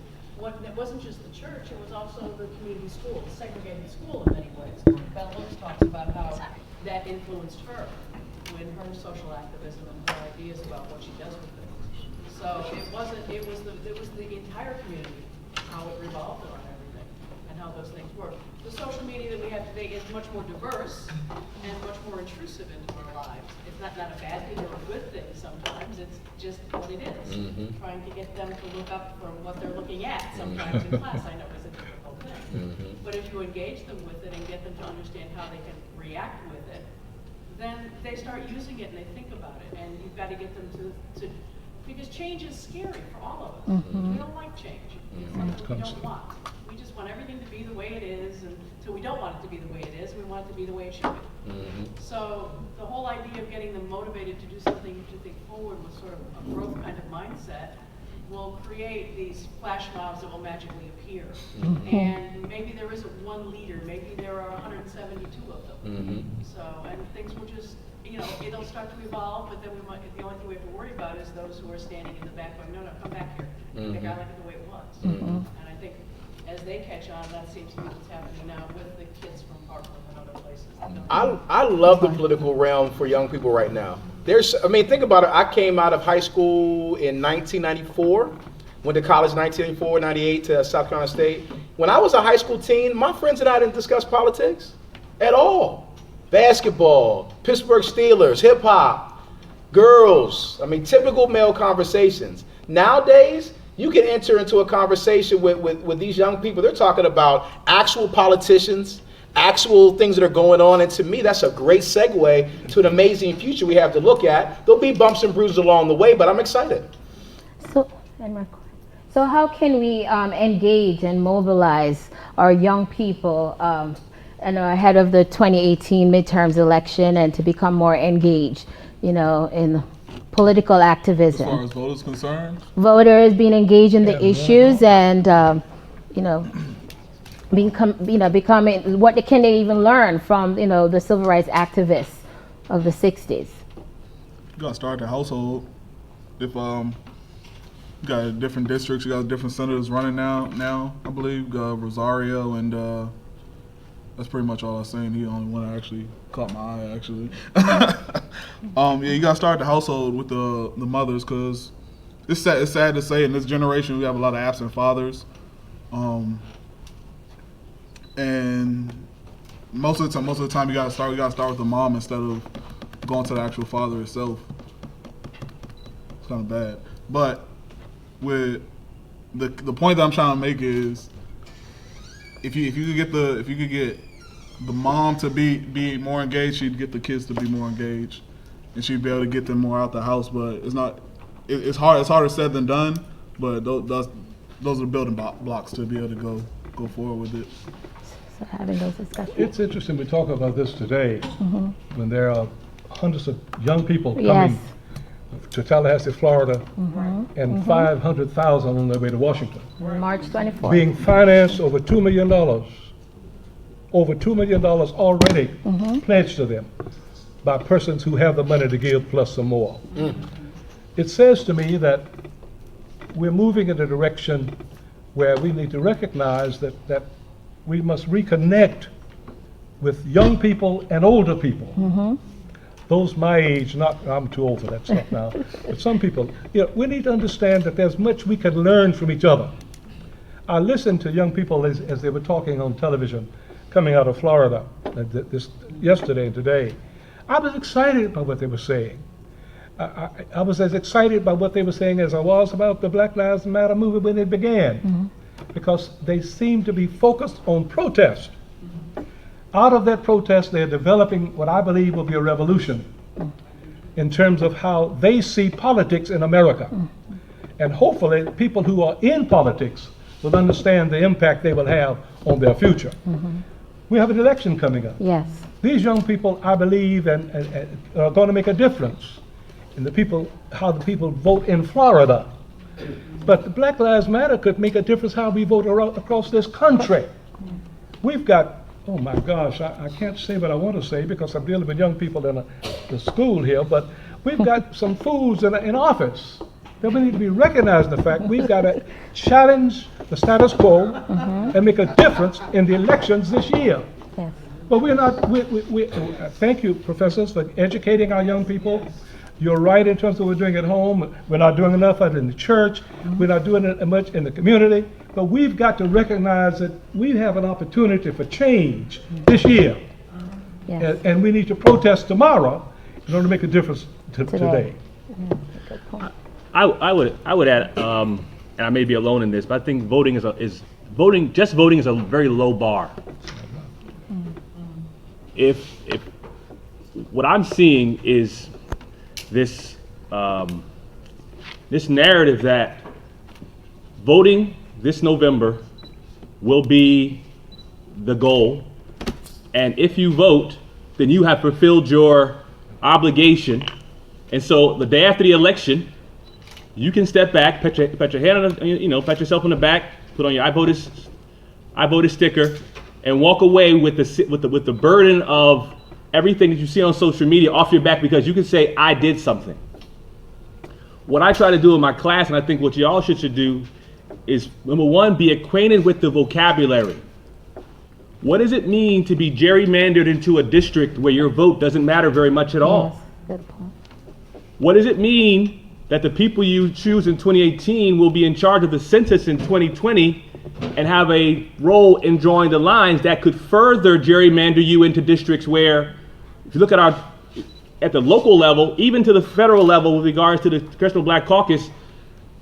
it wasn't just the church, it was also the community school, the segregated school in many ways. Belle Hooks talks about how that influenced her in her social activism and her ideas about what she does with things. So it was the entire community, how it revolved around everything and how those things work. The social media that we have today is much more diverse and much more intrusive into our lives. It's not a bad thing or a good thing sometimes, it's just what it is. Trying to get them to look up from what they're looking at sometimes in class, I know is a difficult thing. But if you engage them with it and get them to understand how they can react with it, then they start using it and they think about it. And you've got to get them to because change is scary for all of us. We don't like change. It's something we don't want. We just want everything to be the way it is until we don't want it to be the way it is. We want it to be the way it should be. So the whole idea of getting them motivated to do something to think forward with sort of a growth kind of mindset will create these flash mobs that will magically appear. And maybe there isn't one leader, maybe there are 172 of them. So, and things will just, it'll start to evolve, but then the only thing we have to worry about is those who are standing in the back going, no, come back here. I think I like it the way it was. And I think as they catch on, that seems to be what's happening now with the kids from Parkland and other places. I love the political realm for young people right now. Think about it. I came out of high school in 1994, went to college 1994, 98 to South Carolina State. When I was a high school teen, my friends and I didn't discuss politics at all. Basketball, Pittsburgh Steelers, hip hop, girls. Typical male conversations. Nowadays, you can enter into a conversation with these young people. They're talking about actual politicians, actual things that are going on, and to me, that's a great segue to an amazing future we have to look at. There'll be bumps and bruises along the way, but I'm excited. So how can we engage and mobilize our young people ahead of the 2018 midterms election and to become more engaged, in political activism? As far as voters concerned? Voters being engaged in the issues and, becoming, what can they even learn from, the civil rights activists of the 60s? You gotta start at the household. If you got different districts, you got different senators running now, I believe. You got Rosario, and that's pretty much all I've seen. He the only one that actually caught my eye, actually. Yeah, you gotta start at the household with the mothers, because it's sad to say in this generation we have a lot of absent fathers. And most of the time we gotta start with the mom instead of going to the actual father itself. It's kind of bad. But with the point that I'm trying to make is, if you could get the mom to be more engaged, she'd get the kids to be more engaged, and she'd be able to get them more out the house. But it's harder said than done. But those are the building blocks to be able to go forward with it. So having those discussions. It's interesting we talk about this today, when there are hundreds of young people coming Yes. to Tallahassee, Florida, and 500,000 on their way to Washington. March 24th. Being financed over $2 million. Over $2 million already pledged to them by persons who have the money to give plus some more. It says to me that we're moving in a direction where we need to recognize that we must reconnect with young people and older people. Those my age, I'm too old for that stuff now, but some people, we need to understand that there's much we can learn from each other. I listened to young people as they were talking on television coming out of Florida yesterday and today. I was excited about what they were saying. I was as excited about what they were saying as I was about the Black Lives Matter movement when it began, because they seemed to be focused on protest. Out of that protest, they're developing what I believe will be a revolution in terms of how they see politics in America. And hopefully, people who are in politics will understand the impact they will have on their future. We have an election coming up. Yes. These young people, I believe, and are going to make a difference in how the people vote in Florida. But the Black Lives Matter could make a difference how we vote across this country. We've got, oh my gosh, I can't say what I want to say because I'm dealing with young people in the school here, but we've got some fools in office that we need to be recognizing the fact we've got to challenge the status quo and make a difference in the elections this year. Yes. But we're not, thank you, professors, for educating our young people. You're right in terms of what we're doing at home. We're not doing enough of it in the church. We're not doing it much in the community. But we've got to recognize that we have an opportunity for change this year. Yes. And we need to protest tomorrow in order to make a difference today. Good point. I would add, and I may be alone in this, but I think voting is a very low bar. If what I'm seeing is this narrative that voting this November will be the goal, and if you vote, then you have fulfilled your obligation, and so the day after the election, you can step back, pat your hand on, pat yourself on the back, put on your I voted sticker, and walk away with the burden of everything that you see on social media off your back, because you can say, I did something. What I try to do in my class, and I think what you all should do, is number one, be acquainted with the vocabulary. What does it mean to be gerrymandered into a district where your vote doesn't matter very much at all? Yes. Good point. What does it mean that the people you choose in 2018 will be in charge of the census in 2020 and have a role in drawing the lines that could further gerrymander you into districts where, if you look at the local level, even to the federal level with regards to the Congressional Black Caucus,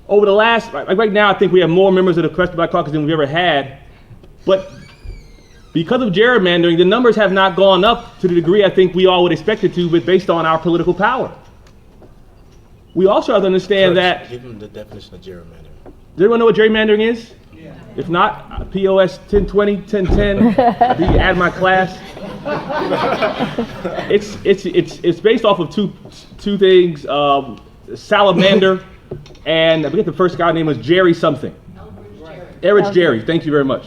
over the last, right now, I think we have more members of the Congressional Black Caucus than we've ever had. But because of gerrymandering, the numbers have not gone up to the degree I think we all would expect it to, but based on our political power. We also have to understand that. Give them the definition of gerrymandering. Does everyone know what gerrymandering is? Yeah. If not, POS 1020, 1010, you can add my class. It's based off of two things, salamander, and I forget the first guy's name was Jerry something. Elbridge Jerry, thank you very much.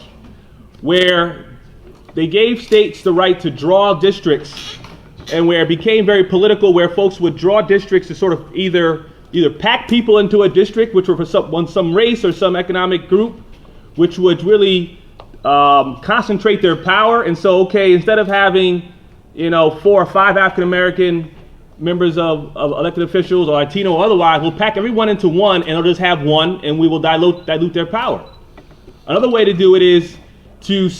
where they gave states the right to draw districts, and where it became very political, where folks would draw districts to sort of either pack people into a district, which were for some race or some economic group, which would really concentrate their power. And so, okay, instead of having 4 or 5 African American members of elected officials or Latino or otherwise, we'll pack everyone into one, and they'll just have one, and we will dilute their power. Another way to do it is to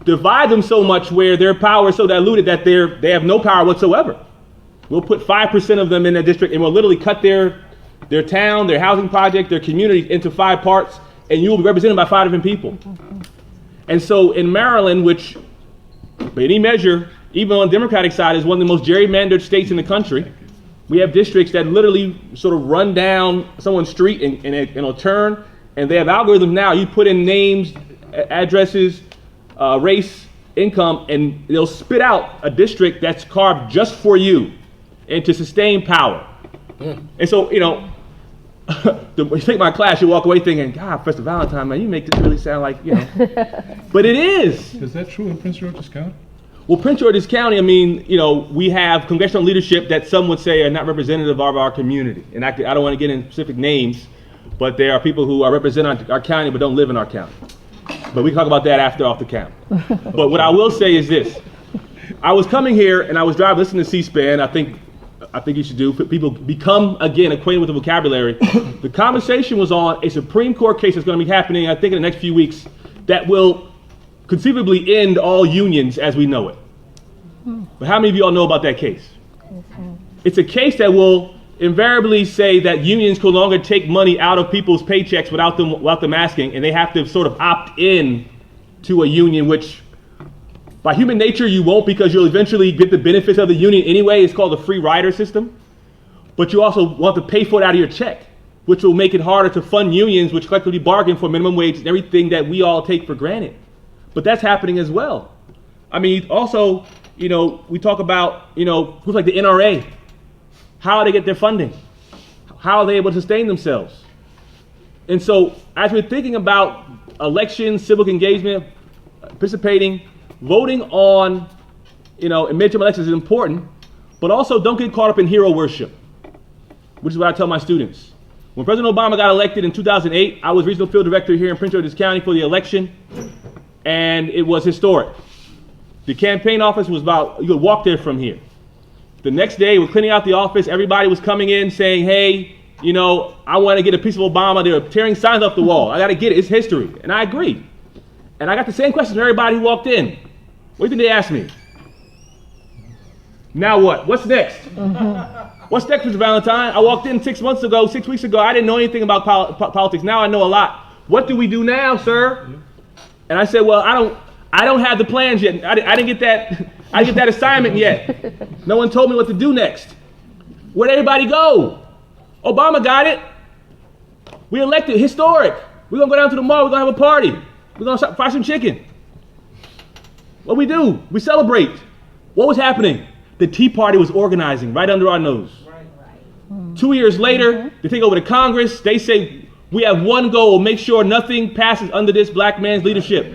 divide them so much where their power is so diluted that they have no power whatsoever. We'll put 5% of them in a district, and we'll literally cut their town, their housing project, their community into 5 parts, and you will be represented by 5 different people. And so in Maryland, which by any measure, even on the Democratic side, is one of the most gerrymandered states in the country, we have districts that literally sort of run down someone's street and it'll turn, and they have algorithms now. You put in names, addresses, race, income, and they'll spit out a district that's carved just for you and to sustain power. And so, when you take my class, you walk away thinking, God, Professor Valentine, man, you make this really sound like, But it is. Is that true in Prince George's County? Well, Prince George's County, I mean, we have congressional leadership that some would say are not representative of our community. And I don't want to get into specific names, but there are people who are representing our county but don't live in our county. But we can talk about that after off the camera. But what I will say is this. I was coming here and I was driving, listening to C-SPAN. I think you should do. People become, again, acquainted with the vocabulary. The conversation was on a Supreme Court case that's going to be happening, I think, in the next few weeks that will conceivably end all unions as we know it. But how many of you all know about that case? It's a case that will invariably say that unions can no longer take money out of people's paychecks without them asking, and they have to sort of opt in to a union, which by human nature you won't, because you'll eventually get the benefits of the union anyway. It's called the free rider system. But you also want to pay for it out of your check, which will make it harder to fund unions, which collectively bargain for minimum wage and everything that we all take for granted. But that's happening as well. I mean, also, we talk about, groups like the NRA. How do they get their funding? How are they able to sustain themselves? And so, as we're thinking about elections, civic engagement, participating, voting on, in midterm elections is important, but also don't get caught up in hero worship, which is what I tell my students. When President Obama got elected in 2008, I was regional field director here in Prince George's County for the election, and it was historic. The campaign office was you could walk there from here. The next day, we're cleaning out the office. Everybody was coming in saying, hey, I want to get a piece of Obama. They were tearing signs off the wall. I got to get it. It's history. And I agree. And I got the same questions from everybody who walked in. What do you think they asked me? Now what? What's next? What's next, Mr. Valentine? I walked in 6 weeks ago. I didn't know anything about politics. Now I know a lot. What do we do now, sir? And I said, well, I don't have the plans yet. I didn't get that assignment yet. No one told me what to do next. Where'd everybody go? Obama got it. We elected, historic. We're gonna go down to the mall, we're gonna have a party. We're gonna fry some chicken. What we do? We celebrate. What was happening? The Tea Party was organizing right under our nose. 2 years later, they take over the Congress. They say, we have one goal, make sure nothing passes under this black man's leadership.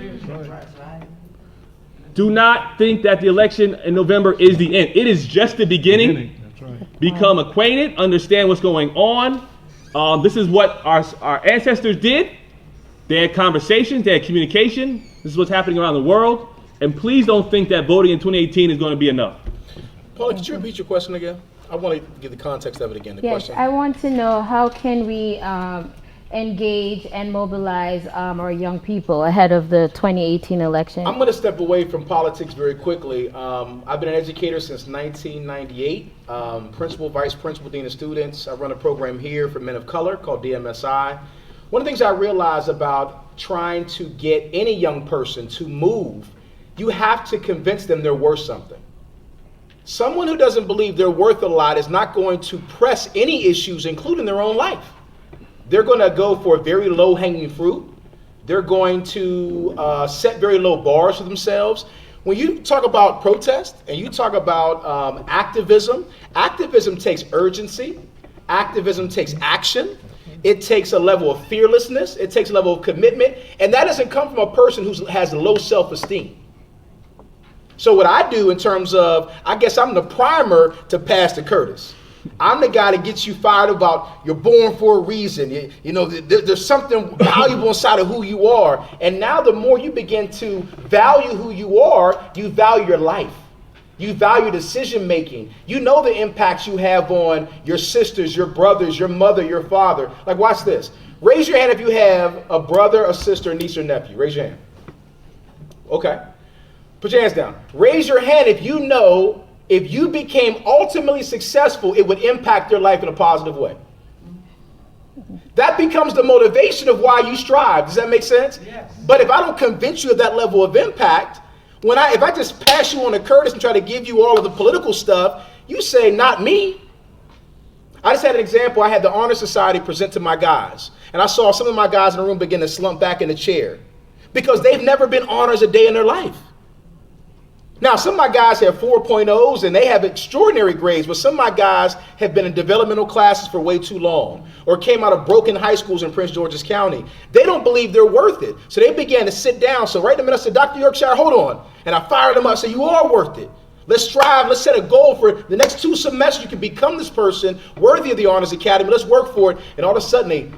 Do not think that the election in November is the end. It is just the beginning. That's right. Become acquainted, understand what's going on. This is what our ancestors did. They had conversations, they had communication. This is what's happening around the world. And please don't think that voting in 2018 is going to be enough. Paula, could you repeat your question again? I want to give the context of it again. Yes, I want to know, how can we engage and mobilize our young people ahead of the 2018 election? I'm going to step away from politics very quickly. I've been an educator since 1998, principal, vice principal, dean of students. I run a program here for men of color called DMSI. One of the things I realized about trying to get any young person to move, you have to convince them they're worth something. Someone who doesn't believe they're worth a lot is not going to press any issues, including their own life. They're going to go for very low-hanging fruit. They're going to set very low bars for themselves. When you talk about protest and you talk about activism, activism takes urgency. Activism takes action. It takes a level of fearlessness. It takes a level of commitment. And that doesn't come from a person who has low self-esteem. So what I do in terms of, I guess I'm the primer to Pastor Curtis. I'm the guy that gets you fired about you're born for a reason. There's something valuable inside of who you are. And now the more you begin to value who you are, you value your life. You value decision making. You know the impacts you have on your sisters, your brothers, your mother, your father. Like, watch this. Raise your hand if you have a brother, a sister, a niece, or nephew. Raise your hand. Okay. Put your hands down. Raise your hand if you know if you became ultimately successful, it would impact your life in a positive way. That becomes the motivation of why you strive. Does that make sense? Yes. But if I don't convince you of that level of impact, if I just pass you on to Curtis and try to give you all of the political stuff, you say, not me. I just had an example. I had the Honor Society present to my guys. And I saw some of my guys in the room begin to slump back in the chair because they've never been honors a day in their life. Now, some of my guys have 4.0s and they have extraordinary grades, but some of my guys have been in developmental classes for way too long or came out of broken high schools in Prince George's County. They don't believe they're worth it. So they began to sit down. So right in the middle, I said, Dr. Yorkshire, hold on. And I fired them up. I said, you are worth it. Let's strive. Let's set a goal for the next 2 semesters. You can become this person worthy of the Honors Academy. Let's work for it. And all of a sudden, they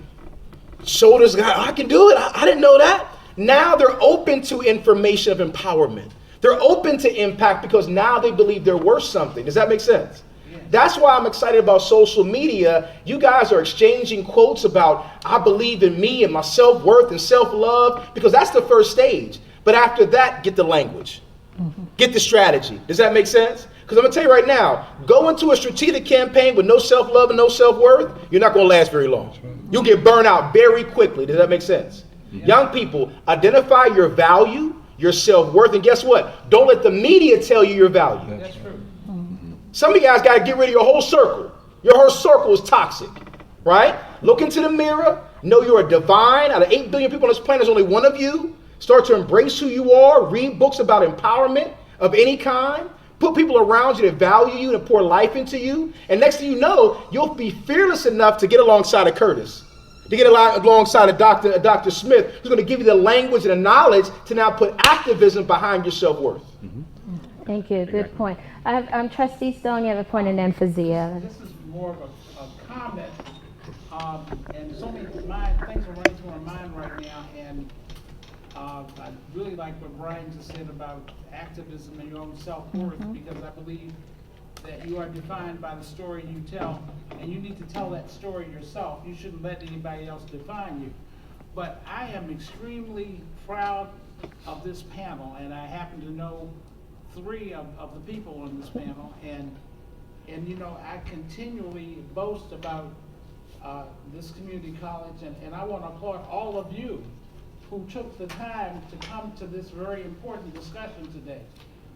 shoulders got, I can do it. I didn't know that. Now they're open to information of empowerment. They're open to impact because now they believe they're worth something. Does that make sense? Yeah. That's why I'm excited about social media. You guys are exchanging quotes about, I believe in me and my self-worth and self-love, because that's the first stage. But after that, get the language. Get the strategy. Does that make sense? Because I'm going to tell you right now, go into a strategic campaign with no self-love and no self-worth, you're not going to last very long. You'll get burned out very quickly. Does that make sense? Yeah. Young people, identify your value, your self-worth, and guess what? Don't let the media tell you your value. That's true. Some of you guys got to get rid of your whole circle. Your whole circle is toxic, right? Look into the mirror. Know you're a divine. Out of 8 billion people on this planet, there's only one of you. Start to embrace who you are. Read books about empowerment of any kind. Put people around you that value you and pour life into you. And next thing you know, you'll be fearless enough to get alongside of Curtis, to get alongside of Dr. Smith, who's going to give you the language and the knowledge to now put activism behind your self-worth. Thank you. Good point. Trustee Stone, you have a point, and then Fazia. This is more of a comment, and so many things are running through my mind right now, and I really like what Brian just said about activism and your own self-worth, because I believe that you are defined by the story you tell, and you need to tell that story yourself. You shouldn't let anybody else define you. But I am extremely proud of this panel, and I happen to know 3 of the people on this panel, and you know, I continually boast about this community college, and I want to applaud all of you who took the time to come to this very important discussion today,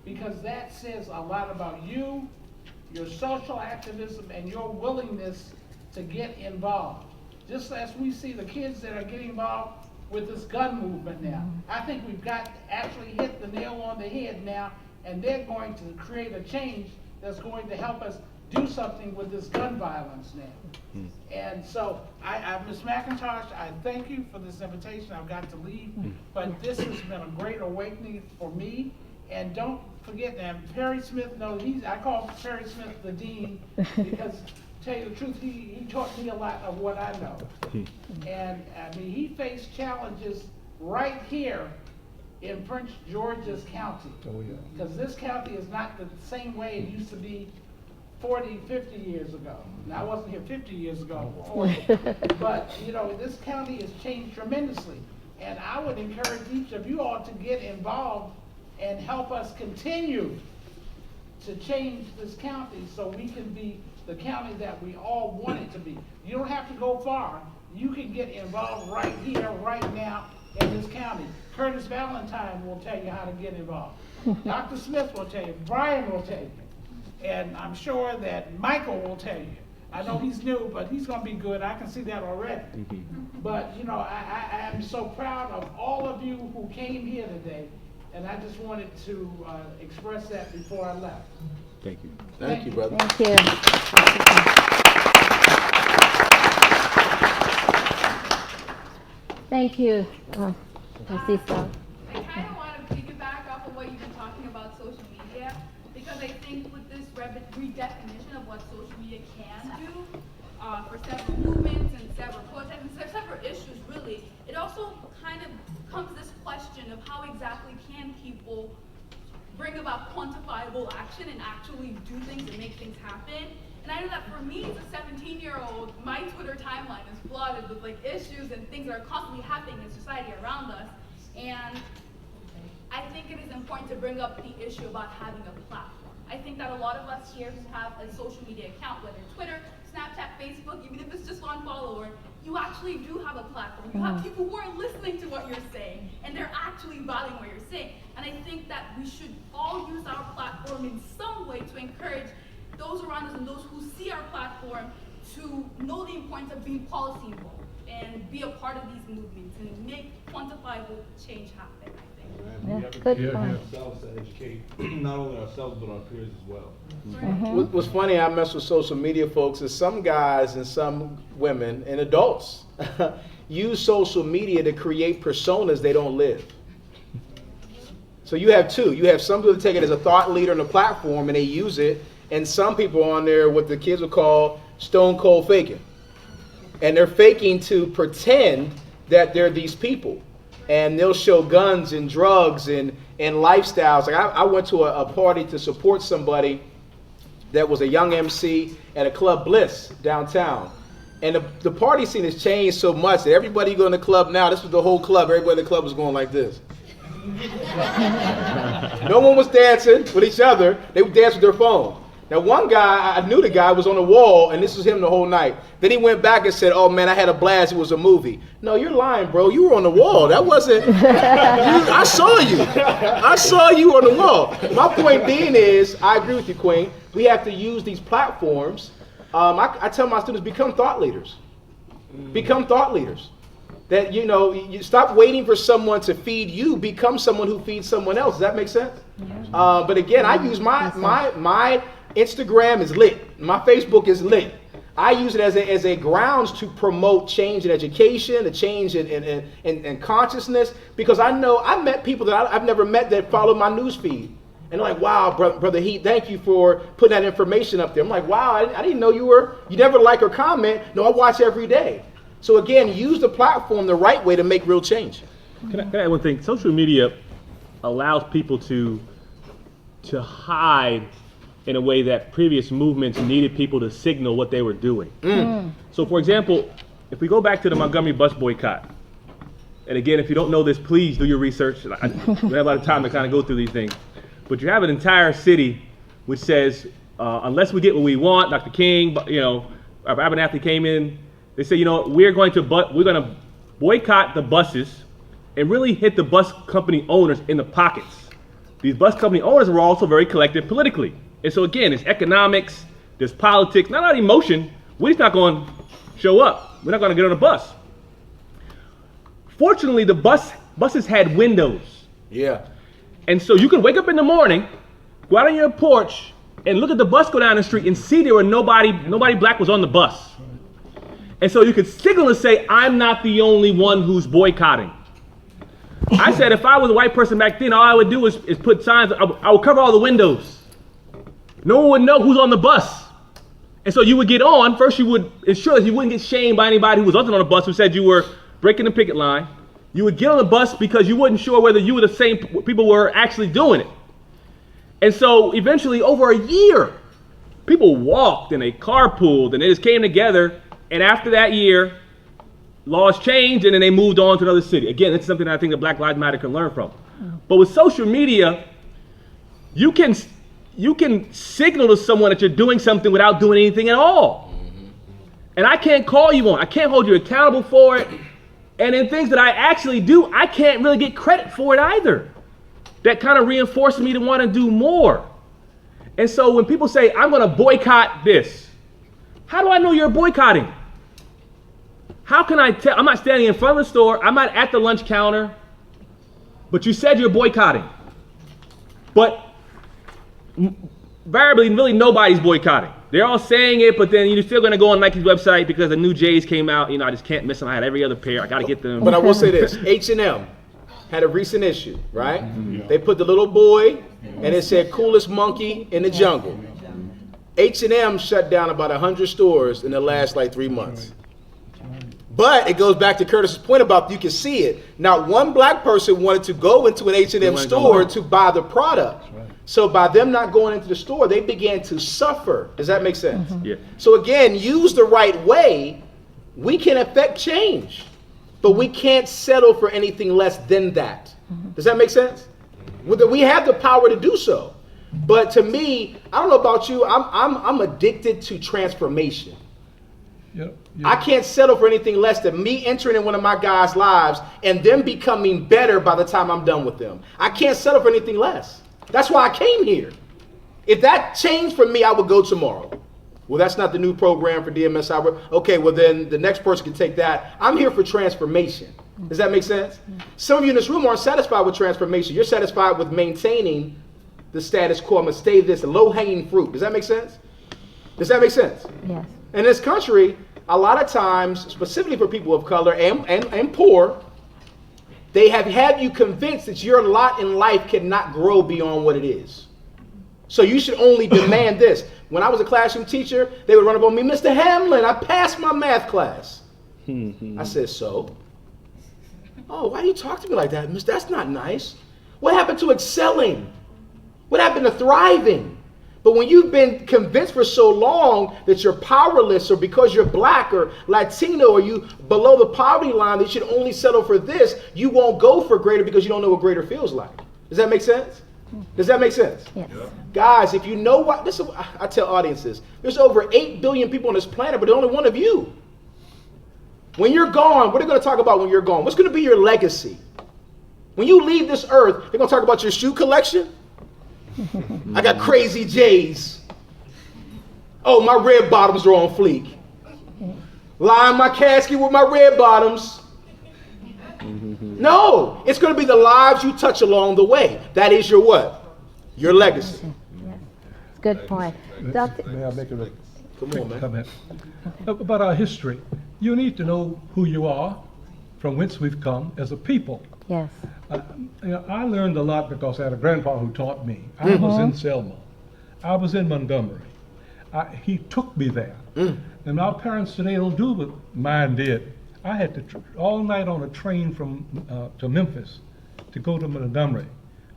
because that says a lot about you, your social activism, and your willingness to get involved. Just as we see the kids that are getting involved with this gun movement now, I think we've got actually hit the nail on the head now, and they're going to create a change that's going to help us do something with this gun violence now. And so, Ms. McIntosh, I thank you for this invitation. I've got to leave, but this has been a great awakening for me. And don't forget that Perry Smith knows, I call Perry Smith the dean, because to tell you the truth, he taught me a lot of what I know. And I mean, he faced challenges right here in Prince George's County. Oh, yeah. Because this county is not the same way it used to be 40, 50 years ago. Now, I wasn't here 50 years ago, 40. But, you know, this county has changed tremendously. And I would encourage each of you all to get involved and help us continue to change this county so we can be the county that we all want it to be. You don't have to go far. You can get involved right here, right now, in this county. Curtis Valentine will tell you how to get involved. Dr. Smith will tell you. Brian will tell you. And I'm sure that Michael will tell you. I know he's new, but he's going to be good. I can see that already. But, you know, I am so proud of all of you who came here today. And I just wanted to express that before I left. Thank you. Thank you, brother. Thank you. Thank you, Francisco. I kind of want to piggyback off of what you've been talking about social media, because I think with this redefinition of what social media can do for several movements and several protests and several issues, really, it also kind of comes to this question of how exactly can people bring about quantifiable action and actually do things and make things happen. And I know that for me, as a 17-year-old, my Twitter timeline is flooded with like issues and things that are constantly happening in society around us. And I think it is important to bring up the issue about having a platform. I think that a lot of us here who have a social media account, whether Twitter, Snapchat, Facebook, even if it's just one follower, you actually do have a platform. You have people who are listening to what you're saying, and they're actually valuing what you're saying. And I think that we should all use our platform in some way to encourage those around us and those who see our platform to know the importance of being policy involved and be a part of these movements and make quantifiable change happen, I think. Yeah, We have to good educate point. ourselves to educate not only ourselves but our peers as well. What's funny, I mess with social media folks, is some guys and some women and adults use social media to create personas they don't live. So you have two. You have some people that take it as a thought leader on a platform and they use it, and some people on there what the kids would call stone cold faking. And they're faking to pretend that they're these people. And they'll show guns and drugs and lifestyles. Like I went to a party to support somebody that was a young MC at a Club Bliss downtown. And the party scene has changed so much that everybody going to the club now, this was the whole club, everybody in the club was going like this. No one was dancing with each other, they would dance with their phone. Now one guy, I knew the guy was on the wall and this was him the whole night. Then he went back and said, oh man, I had a blast, it was a movie. No, you're lying, bro, you were on the wall, that wasn't, I saw you. I saw you on the wall. My point being is, I agree with you, Queen, we have to use these platforms. I tell my students, become thought leaders. Become thought leaders. That, you know, you stop waiting for someone to feed you, become someone who feeds someone else. Does that make sense? But again, I use my Instagram is lit. My Facebook is lit. I use it as a grounds to promote change in education, a change in consciousness, because I know I met people that I've never met that follow my news feed. And they're like, wow, Brother Heat, thank you for putting that information up there. I'm like, wow, I didn't know you never like or comment. No, I watch every day. So again, use the platform the right way to make real change. Can I add one thing? Social media allows people to hide in a way that previous movements needed people to signal what they were doing. So for example, if we go back to the Montgomery Bus Boycott, and again, if you don't know this, please do your research. We have a lot of time to kind of go through these things. But you have an entire city which says, unless we get what we want, Dr. King, Abernathy came in, they say, we're going to boycott the buses and really hit the bus company owners in the pockets. These bus company owners were also very collective politically. And so again, it's economics, there's politics, not a lot of emotion. We're just not going to show up. We're not going to get on a bus. Fortunately, the buses had windows. Yeah. And so you can wake up in the morning, go out on your porch, and look at the bus go down the street and see there were nobody black was on the bus. And so you could signal and say, I'm not the only one who's boycotting. I said if I was a white person back then, all I would do is put signs, I would cover all the windows. No one would know who's on the bus. And so you would get on, first you would ensure that you wouldn't get shamed by anybody who was on the bus who said you were breaking the picket line. You would get on the bus because you wasn't sure whether you were the same people were actually doing it. And so eventually over a year, people walked and they carpooled and they just came together. And after that year, laws changed and then they moved on to another city. Again, it's something that I think that Black Lives Matter can learn from. But with social media, you can signal to someone that you're doing something without doing anything at all. And I can't call you on it. I can't hold you accountable for it. And in things that I actually do, I can't really get credit for it either. That kind of reinforces me to want to do more. And so when people say, I'm going to boycott this, how do I know you're boycotting? How can I tell? I'm not standing in front of the store. I'm not at the lunch counter. But you said you're boycotting. But invariably, really nobody's boycotting. They're all saying it, but then you're still going to go on Nike's website because the new J's came out. You know, I just can't miss them. I had every other pair. I got to get them. But I will say this. H&M had a recent issue, right? They put the little boy, and it said coolest monkey in the jungle. H&M shut down about 100 stores in the last like 3 months. But it goes back to Curtis's point about you can see it. Not one black person wanted to go into an H&M store to buy the product. So by them not going into the store, they began to suffer. Does that make sense? Yeah. So again, used the right way, we can affect change. But we can't settle for anything less than that. Does that make sense? We have the power to do so. But to me, I don't know about you, I'm addicted to transformation. I can't settle for anything less than me entering in one of my guys' lives and them becoming better by the time I'm done with them. I can't settle for anything less. That's why I came here. If that changed for me, I would go tomorrow. Well, that's not the new program for DMSI. Okay, well then the next person can take that. I'm here for transformation. Does that make sense? Some of you in this room aren't satisfied with transformation. You're satisfied with maintaining the status quo. I'm going to stay this low-hanging fruit. Does that make sense? Does that make sense? Yes. In this country, a lot of times, specifically for people of color and poor, they have had you convinced that your lot in life cannot grow beyond what it is. So you should only demand this. When I was a classroom teacher, they would run up on me, Mr. Hamlin, I passed my math class. I said, so? Oh, why do you talk to me like that? Miss, that's not nice. What happened to excelling? What happened to thriving? But when you've been convinced for so long that you're powerless, or because you're black or Latino, or you below the poverty line, that you should only settle for this, you won't go for greater because you don't know what greater feels like. Does that make sense? Does that make sense? Yes. Guys, if you know what, this is what I tell audiences, there's over 8 billion people on this planet, but there's only one of you. When you're gone, what are they going to talk about when you're gone? What's going to be your legacy? When you leave this earth, they're going to talk about your shoe collection? I got crazy J's. Oh, my red bottoms are on fleek. Line my casket with my red bottoms. No, it's going to be the lives you touch along the way. That is your what? Your legacy. Yes. Good point. Doctor, May I make a Come on, man. comment about our history? You need to know who you are, from whence we've come as a people. yes. I learned a lot because I had a grandpa who taught me. I was in Selma. I was in Montgomery. He took me there. And our parents today don't do what mine did. I had to all night on a train from to Memphis to go to Montgomery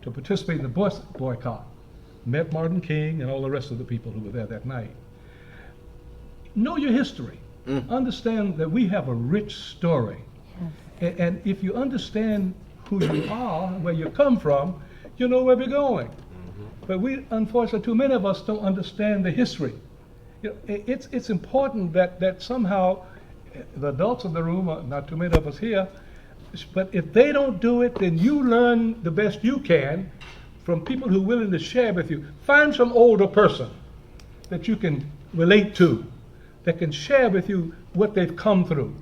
to participate in the bus boycott. Met Martin King and all the rest of the people who were there that night. Know your history. Understand that we have a rich story. Yes. And if you understand who you are, where you come from, you know where we're going. But we, unfortunately, too many of us don't understand the history. You know, it's important that somehow the adults in the room, not too many of us here, but if they don't do it, then you learn the best you can from people who are willing to share with you. Find some older person that you can relate to, that can share with you what they've come through.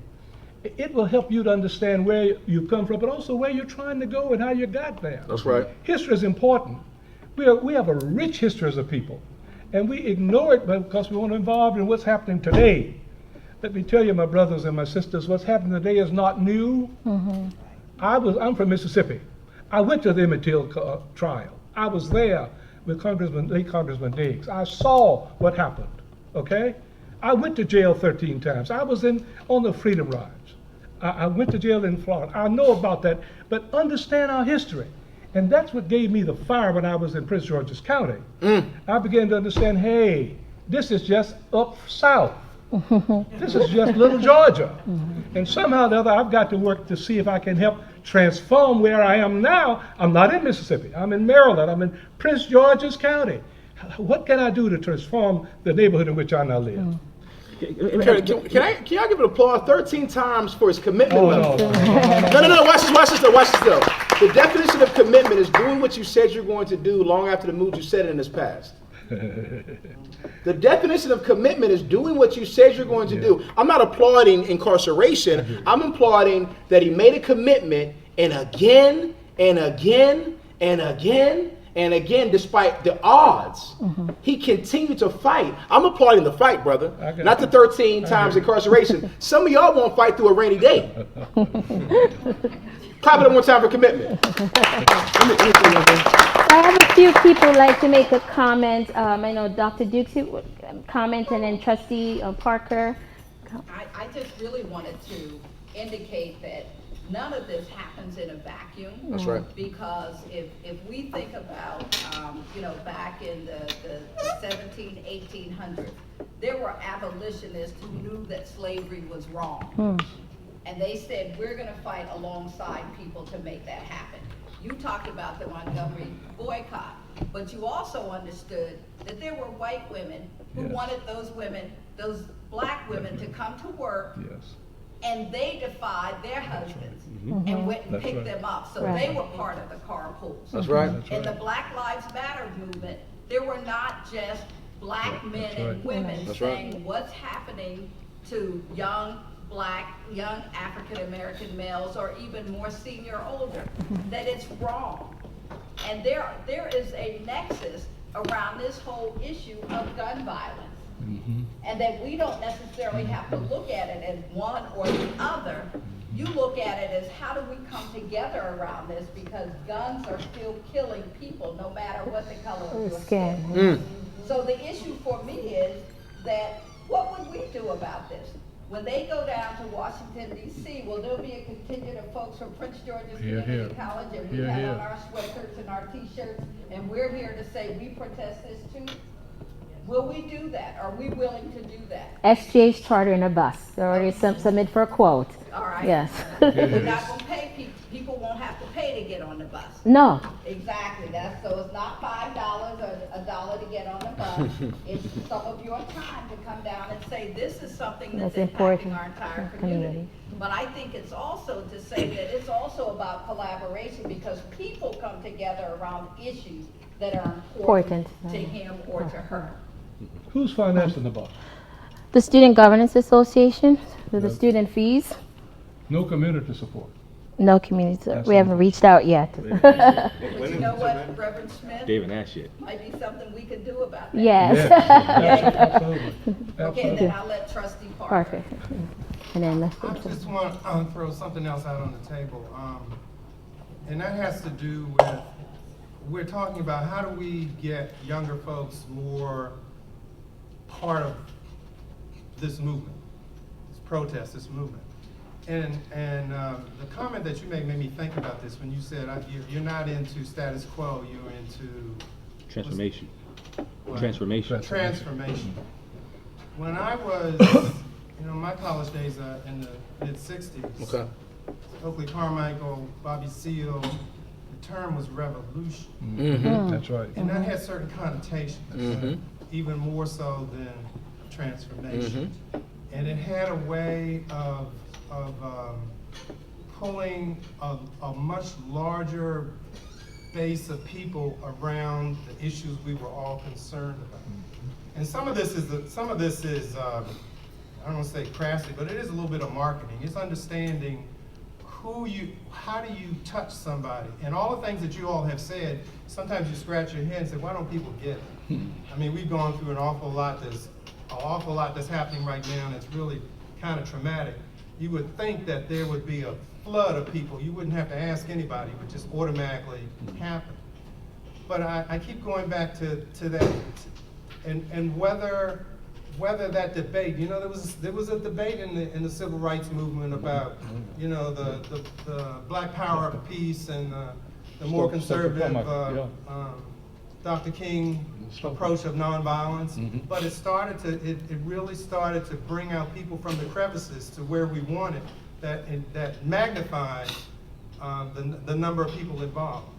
It will help you to understand where you've come from, but also where you're trying to go and how you got there. That's right. History is important. We have a rich history as a people, and we ignore it because we want to involve in what's happening today. Let me tell you, my brothers and my sisters, what's happening today is not new. I'm from Mississippi. I went to the Emmett Till trial. I was there with late Congressman Diggs. I saw what happened, okay? I went to jail 13 times. I was on the Freedom Rides. I went to jail in Florida. I know about that, but understand our history. And that's what gave me the fire when I was in Prince George's County. I began to understand, hey, this is just up south. This is just little Georgia. And somehow or the other, I've got to work to see if I can help transform where I am now. I'm not in Mississippi. I'm in Maryland. I'm in Prince George's County. What can I do to transform the neighborhood in which I now live? Can I give it applause 13 times for his commitment? Oh, no. Watch this though. The definition of commitment is doing what you said you're going to do long after the mood you said it in his past. The definition of commitment is doing what you said you're going to do. I'm not applauding incarceration. I'm applauding that he made a commitment, and again and again and again And again, despite the odds, he continued to fight. I'm applauding the fight, brother. Not the 13 times incarceration. Some of y'all won't fight through a rainy day. Clap it up one time for commitment. I have a few people like to make a comment. I know Dr. Dukes would comment, and then Trustee Parker. I just really wanted to indicate that none of this happens in a vacuum. That's right. Because if we think about, back in the 1800s, there were abolitionists who knew that slavery was wrong. And they said, we're going to fight alongside people to make that happen. You talked about the Montgomery boycott, but you also understood that there were white women who wanted those black women to come to work, and they defied their husbands and went and picked them up. So they were part of the carpools. That's right. In the Black Lives Matter movement, there were not just black men and women saying what's happening to young African American males, or even more senior older, that it's wrong. And there is a nexus around this whole issue of gun violence. And that we don't necessarily have to look at it as one or the other. You look at it as, how do we come together around this, because guns are still killing people no matter what the color of your skin. So the issue for me is that, what would we do about this? When they go down to Washington, D.C., will there be a contingent of folks from Prince George's Community College, and we have on our sweatshirts and our T-shirts, and we're here to say we protest this too? Will we do that? Are we willing to do that? SGA's chartering a bus. They're already submit for a quote. All right. Yes. We're not going to pay people. People won't have to pay to get on the bus. No. Exactly. So it's not $5 or $1 to get on the bus. It's some of your time to come down and say, this is something that's impacting our entire community. But I think it's also to say that it's also about collaboration, because people come together around issues that are important to him or to her. Who's financing the bus? The Student Governance Association, with the student fees. No community support. No community support. We haven't reached out yet. But you know what, Reverend Smith? David Ash yet. Might be something we could do about that. Yes. Absolutely. Okay, then I'll let Trustee Parker. And then I just want to throw something else out on the table. And that has to do with, we're talking about how do we get younger folks more part of this movement, this protest, this movement. And the comment that you made me think about this when you said you're not into status quo, you're into transformation. Transformation. When I was, my college days in the mid-'60s, Oakley Carmichael, Bobby Seale, the term was revolution. That's right. And that had certain connotations, even more so than transformation. And it had a way of pulling a much larger base of people around the issues we were all concerned about. And some of this is I don't want to say crassy, but it is a little bit of marketing. It's understanding how do you touch somebody? And all the things that you all have said, sometimes you scratch your head and say, why don't people get it? I mean, we've gone through an awful lot that's happening right now, and it's really kind of traumatic. You would think that there would be a flood of people. You wouldn't have to ask anybody. It would just automatically happen. But I keep going back to that, and whether that debate, there was a debate in the civil rights movement about, the Black Power of Peace and the more conservative Dr. King approach of nonviolence. But it really started to bring out people from the crevices to where we wanted, that magnified the number of people involved.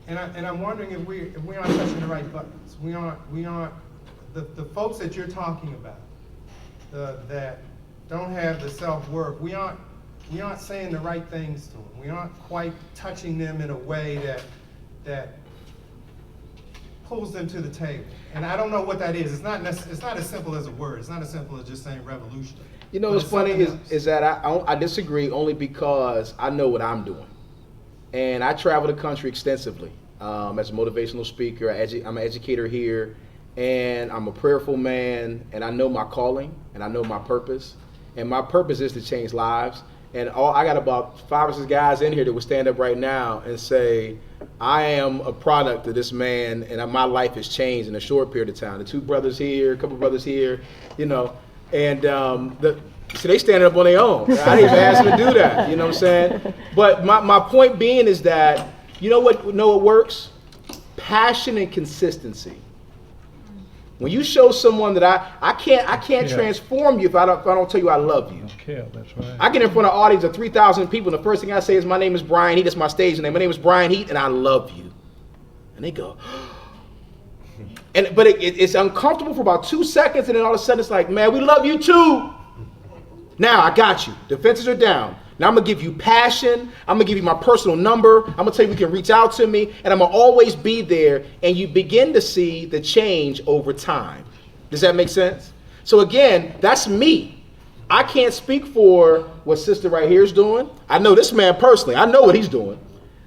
And I'm wondering if we aren't touching the right buttons. We aren't the folks that you're talking about, that don't have the self-worth. We aren't saying the right things to them. We aren't quite touching them in a way that pulls them to the table. And I don't know what that is. It's not as simple as a word. It's not as simple as just saying revolution. What's funny is that I disagree only because I know what I'm doing. And I travel the country extensively. as a motivational speaker. I'm an educator here, and I'm a prayerful man, and I know my calling, and I know my purpose. And my purpose is to change lives. And I got about 5 or 6 guys in here that would stand up right now and say, I am a product of this man, and my life has changed in a short period of time. The 2 brothers here, a couple brothers here, and so they stand up on their own. I didn't even ask them to do that, you know what I'm saying? But my point being is that, you know what works? Passion and consistency. When you show someone that I can't transform you if I don't tell you I love you. Okay, that's right. I get in front of an audience of 3,000 people, and the first thing I say is, my name is Brian Heat. That's my stage name. My name is Brian Heat, and I love you. And they go, but it's uncomfortable for about 2 seconds, and then all of a sudden it's like, man, we love you too. Now I got you. Defenses are down. Now I'm gonna give you passion. I'm gonna give you my personal number. I'm gonna tell you you can reach out to me, and I'm gonna always be there. And you begin to see the change over time. Does that make sense? So again, that's me. I can't speak for what sister right here is doing. I know this man personally. I know what he's doing.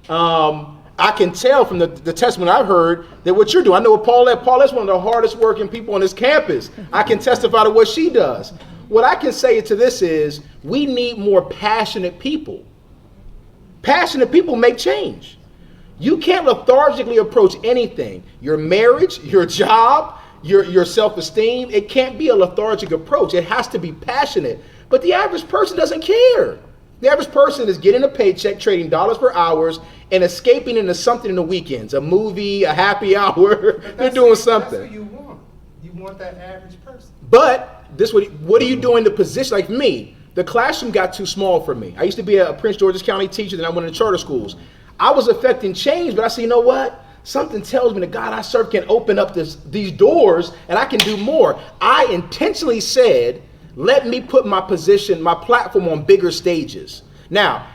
I can tell from the testimony I've heard that what you're doing. I know what Paulette's one of the hardest working people on this campus. I can testify to what she does. What I can say to this is, we need more passionate people. Passionate people make change. You can't lethargically approach anything. Your marriage, your job, your self-esteem, it can't be a lethargic approach. It has to be passionate. But the average person doesn't care. The average person is getting a paycheck, trading dollars for hours, and escaping into something in the weekends, a movie, a happy hour. They're doing something. That's what you want. You want that average person. But what are you doing to position? Like me, the classroom got too small for me. I used to be a Prince George's County teacher, then I went into charter schools. I was affecting change, but I said, you know what? Something tells me the God I serve can open up these doors, and I can do more. I intentionally said, let me put my position, my platform on bigger stages. Now,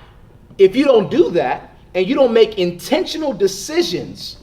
if you don't do that, and you don't make intentional decisions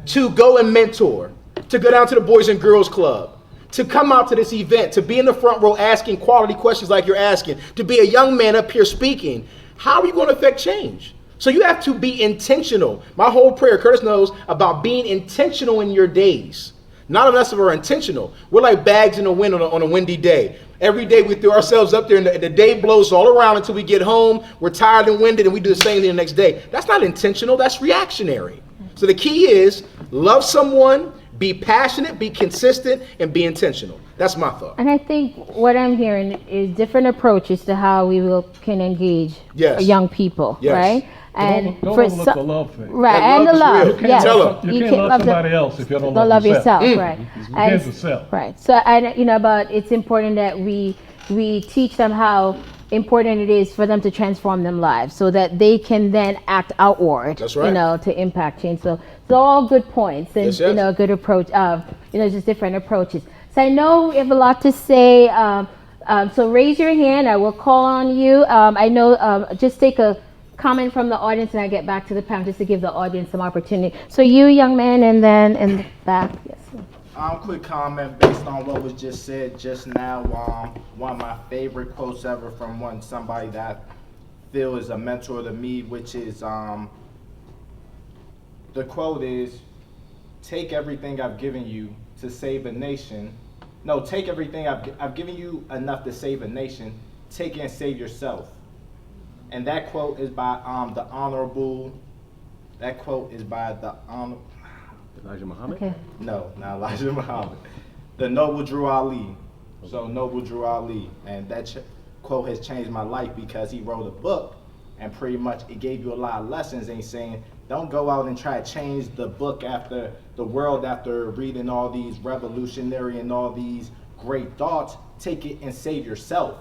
to go and mentor, to go down to the Boys and Girls Club, to come out to this event, to be in the front row asking quality questions like you're asking, to be a young man up here speaking, how are you going to affect change? So you have to be intentional. My whole prayer, Curtis knows, about being intentional in your days. None of us are intentional. We're like bags in the wind on a windy day. Every day we throw ourselves up there, and the day blows all around until we get home. We're tired and winded, and we do the same thing the next day. That's not intentional. That's reactionary. So the key is love someone, be passionate, be consistent, and be intentional. That's my thought. And I think what I'm hearing is different approaches to how we can engage young people, right? And don't overlook the love thing. Right, and the love. You can't love somebody else if you don't love yourself. Right. It begins with self. Right. So, but it's important that we teach them how important it is for them to transform their lives so that they can then act outward. That's right. To impact change. So all good points and a good approach. Just different approaches. So I know we have a lot to say. So raise your hand. I will call on you. I know. Just take a comment from the audience, and I get back to the panel just to give the audience some opportunity. So you, young man, and then in the back. Yes. Quick comment based on what was just said just now. One of my favorite quotes ever from somebody that I feel is a mentor to me, which is the quote is, "Take everything I've given you to save a nation. No, take everything I've given you enough to save a nation. Take it and save yourself." And that quote is by the Honorable. That quote is by the Honorable. Elijah Muhammad? Okay. No, not Elijah Muhammad. The Noble Drew Ali. So Noble Drew Ali, and that quote has changed my life because he wrote a book, and pretty much it gave you a lot of lessons. And he's saying, don't go out and try to change the book after the world after reading all these revolutionary and all these great thoughts. Take it and save yourself,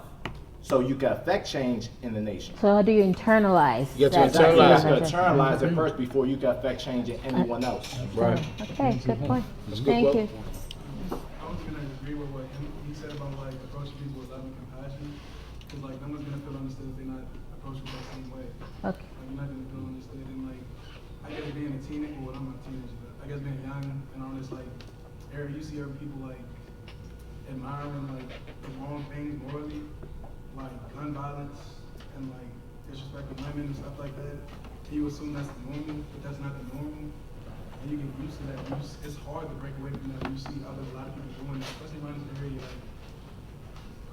so you can affect change in the nation. So how do you internalize? You have to internalize it first before you can affect change in anyone else. Right. Okay, good point. Thank you. I was going to agree with what he said about approaching people with love and compassion, because no one's going to feel understood if they're not approaching the same way. Okay. You're not going to feel understood, and I guess being a teenager, well, I'm not a teenager, but I guess being young and all this area, you see other people admiring the wrong things morally, like gun violence and disrespecting women and stuff like that. And you assume that's the normal, but that's not the normal. and you get used to that. It's hard to break away from that. You see a lot of people doing it, especially around this area. Like,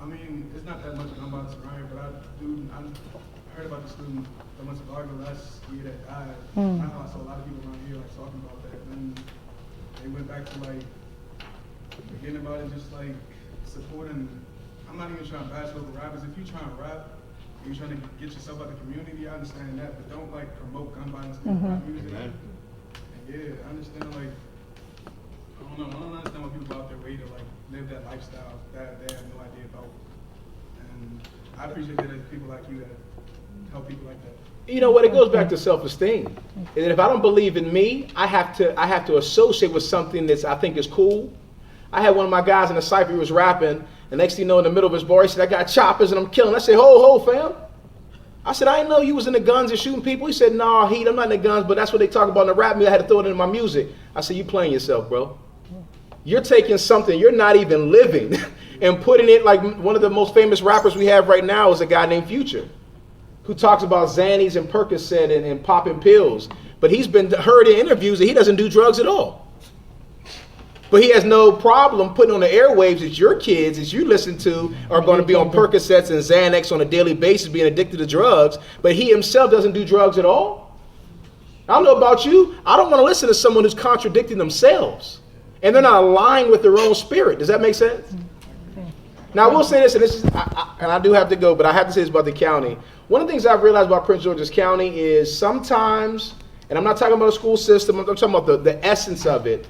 I mean, it's not that much gun violence around here, but I heard about the student that went to Largo last year that died. I know I saw a lot of people around here like talking about that. And then they went back to like forgetting about it, just like supporting. I'm not even trying to bash local rappers. If you're trying to rap, and you're trying to get yourself out of the community, I understand that, but don't like promote gun violence in rap music. And yeah, I understand like, I don't understand why people go out their way to like live that lifestyle that they have no idea about. And I appreciate that there's people like you that help people like that. You know what? It goes back to self-esteem. And if I don't believe in me, I have to associate with something that I think is cool. I had one of my guys in the cypher, he was rapping, and next thing you know, in the middle of his bar, he said, "I got choppers and I'm killing." I said, "Ho, fam." I said, "I didn't know you was in the guns and shooting people." He said, "Nah, Heat, I'm not in the guns, but that's what they talk about in the rap music. I had to throw it in my music." I said, "You playing yourself, bro. You're taking something you're not even living and putting it like one of the most famous rappers we have right now is a guy named Future, who talks about Xannies and Percocet and popping pills. But he's been heard in interviews that he doesn't do drugs at all. But he has no problem putting on the airwaves that your kids, as you listen to, are going to be on Percocets and Xanax on a daily basis, being addicted to drugs. But he himself doesn't do drugs at all. I don't know about you. I don't want to listen to someone who's contradicting themselves. And they're not aligned with their own spirit. Does that make sense? Now, I will say this, and this is, and I do have to go, but I have to say this about the county. One of the things I've realized about Prince George's County is sometimes, and I'm not talking about a school system, I'm talking about the essence of it.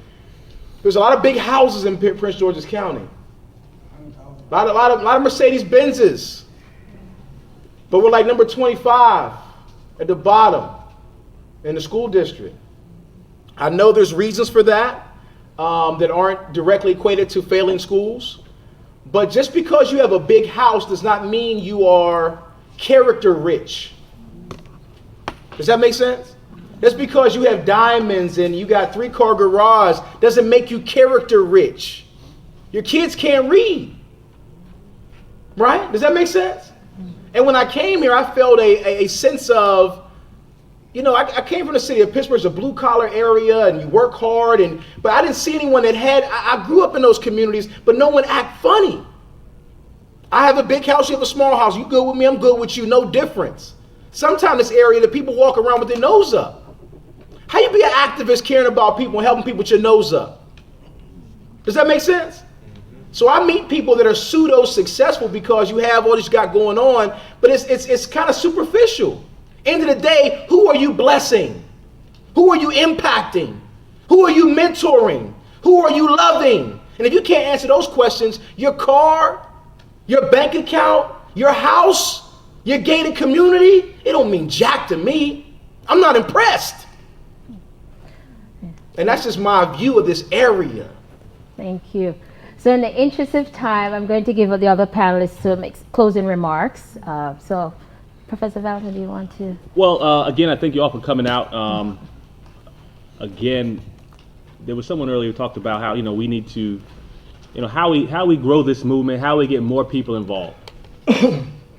There's a lot of big houses in Prince George's County. A lot of Mercedes Benzes. But we're like number 25 at the bottom in the school district. I know there's reasons for that that aren't directly equated to failing schools. But just because you have a big house does not mean you are character rich. Does that make sense? Just because you have diamonds and you got 3-car garage doesn't make you character rich. Your kids can't read. Right? Does that make sense? And when I came here, I felt a sense of, you know, I came from the city of Pittsburgh, it's a blue collar area and you work hard, but I didn't see anyone that had, I grew up in those communities, but no one act funny. I have a big house, you have a small house. You good with me, I'm good with you, no difference. Sometimes this area, the people walk around with their nose up. How you be an activist caring about people and helping people with your nose up? Does that make sense? So I meet people that are pseudo successful because you have all this got going on, but it's kind of superficial. End of the day, who are you blessing? Who are you impacting? Who are you mentoring? Who are you loving? And if you can't answer those questions, your car, your bank account, your house, your gated community, it don't mean jack to me. I'm not impressed. And that's just my view of this area. Thank you. So in the interest of time, I'm going to give the other panelists some closing remarks. So Professor Valentine, do you want to? Well, again, I thank you all for coming out. Again, there was someone earlier who talked about how, we need to, how we grow this movement, how we get more people involved.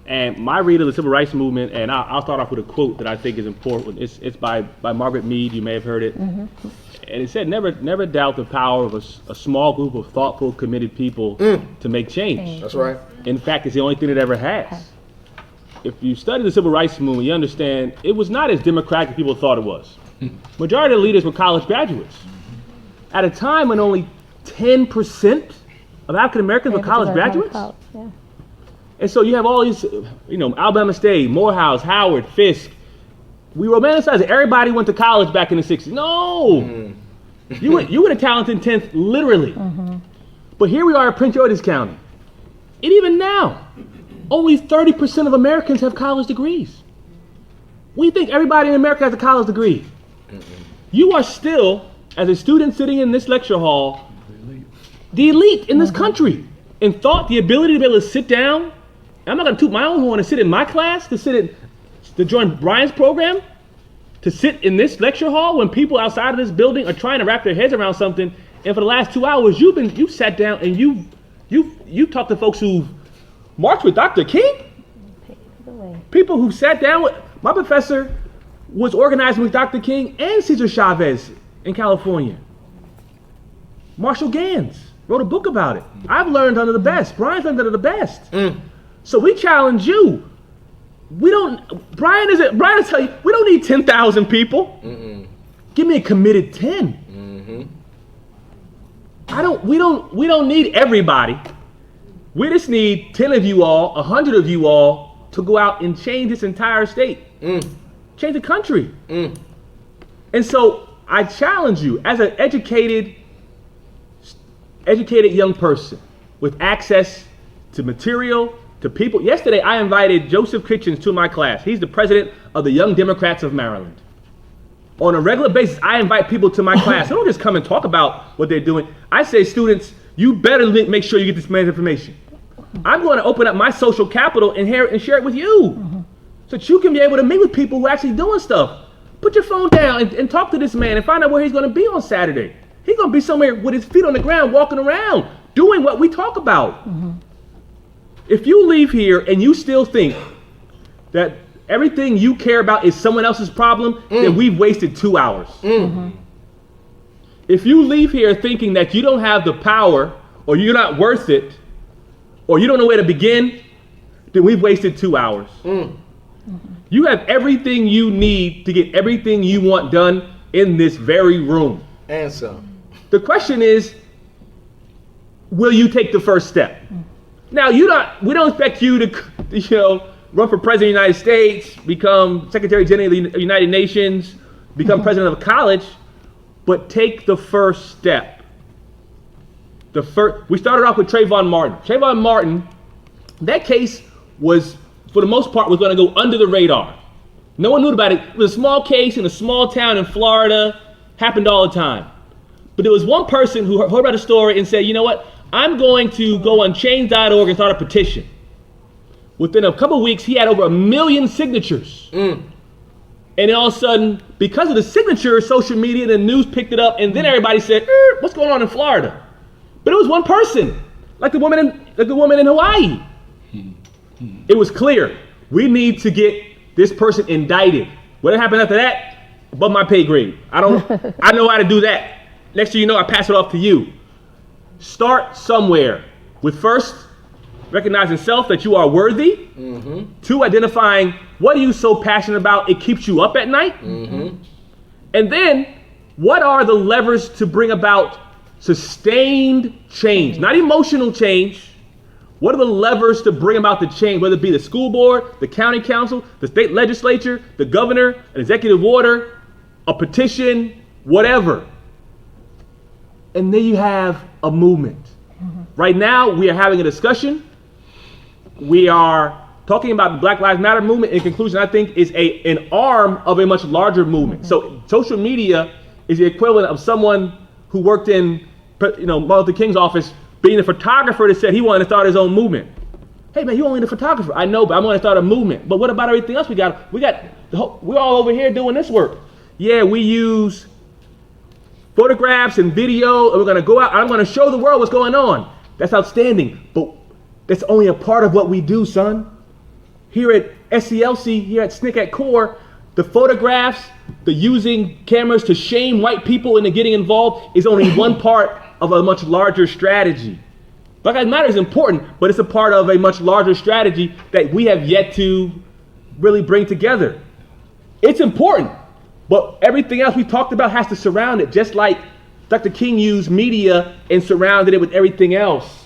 And my read of the civil rights movement, and I'll start off with a quote that I think is important. It's by Margaret Mead. You may have heard it. Mm-hmm. And it said, never doubt the power of a small group of thoughtful, committed people to make change. That's right. In fact, it's the only thing it ever has. If you study the civil rights movement, you understand it was not as democratic as people thought it was. Majority of the leaders were college graduates. At a time when only 10% of African Americans were college graduates. Yeah. And so you have all these, Alabama State, Morehouse, Howard, Fisk. We romanticize it. Everybody went to college back in the 60s. No! You were a talented 10th, literally. Mm-hmm. But here we are in Prince George's County. And even now, only 30% of Americans have college degrees. We think everybody in America has a college degree. Mm-hmm. You are still, as a student sitting in this lecture hall, the elite in this country. In thought, the ability to be able to sit down. I'm not going to toot my own horn and sit in my class, to join Brian's program, to sit in this lecture hall when people outside of this building are trying to wrap their heads around something. And for the last 2 hours, you sat down and you talked to folks who marched with Dr. King. People who sat down with, my professor was organizing with Dr. King and Cesar Chavez in California. Marshall Gans wrote a book about it. I've learned under the best. Brian's under the best. So we challenge you. Brian will tell you, we don't need 10,000 people. Give me a committed 10. We don't need everybody. We just need 10 of you all, 100 of you all to go out and change this entire state. Change the country. And so I challenge you as an educated young person with access to material, to people. Yesterday, I invited Joseph Kitchens to my class. He's the president of the Young Democrats of Maryland. On a regular basis, I invite people to my class. They don't just come and talk about what they're doing. I say, students, you better make sure you get this man's information. I'm going to open up my social capital and share it with you so that you can be able to meet with people who are actually doing stuff. Put your phone down and talk to this man and find out where he's going to be on Saturday. He's going to be somewhere with his feet on the ground, walking around, doing what we talk about. If you leave here and you still think that everything you care about is someone else's problem, then we've wasted 2 hours. If you leave here thinking that you don't have the power, or you're not worth it, or you don't know where to begin, then we've wasted 2 hours. You have everything you need to get everything you want done in this very room. And some. The question is, will you take the first step? Now, we don't expect you to, run for president of the United States, become Secretary General of the United Nations, become president of a college, but take the first step. We started off with Trayvon Martin. Trayvon Martin, that case was, for the most part, was going to go under the radar. No one knew about it. It was a small case in a small town in Florida, happened all the time. But there was one person who heard about the story and said, you know what, I'm going to go on change.org and start a petition. Within a couple of weeks, he had over 1 million signatures. And then all of a sudden, because of the signatures, social media and the news picked it up, and then everybody said, what's going on in Florida? But it was one person, like the woman in Hawaii. It was clear, we need to get this person indicted. What happened after that? Above my pay grade. I know how to do that. Next thing you know, I pass it off to you. Start somewhere with first recognizing self that you are worthy. 2, identifying what are you so passionate about it keeps you up at night. And then what are the levers to bring about sustained change, not emotional change. What are the levers to bring about the change, whether it be the school board, the county council, the state legislature, the governor, an executive order, a petition, whatever. And then you have a movement. Right now, we are having a discussion. We are talking about the Black Lives Matter movement. In conclusion, I think is an arm of a much larger movement. So social media is the equivalent of someone who worked in, Martin Luther King's office, being a photographer that said he wanted to start his own movement. Hey man, you only the photographer. I know, but I'm going to start a movement. But what about everything else we got? We're all over here doing this work. Yeah, we use photographs and video, and we're going to go out. I'm going to show the world what's going on. That's outstanding, but that's only a part of what we do, son. Here at SCLC, here at SNCC at Core, the photographs, the using cameras to shame white people into getting involved is only one part of a much larger strategy. Black Lives Matter is important, but it's a part of a much larger strategy that we have yet to really bring together. It's important, but everything else we talked about has to surround it, just like Dr. King used media and surrounded it with everything else.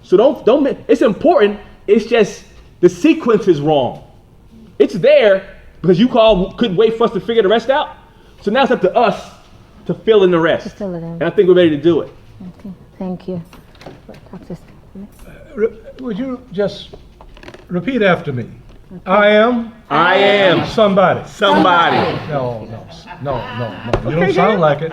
So don't, it's important, it's just the sequence is wrong. It's there because you couldn't wait for us to figure the rest out. So now it's up to us to fill in the rest. And I think we're ready to do it. Okay, thank you. Would you just repeat after me? Okay. I am somebody. Somebody. No. You don't sound like it.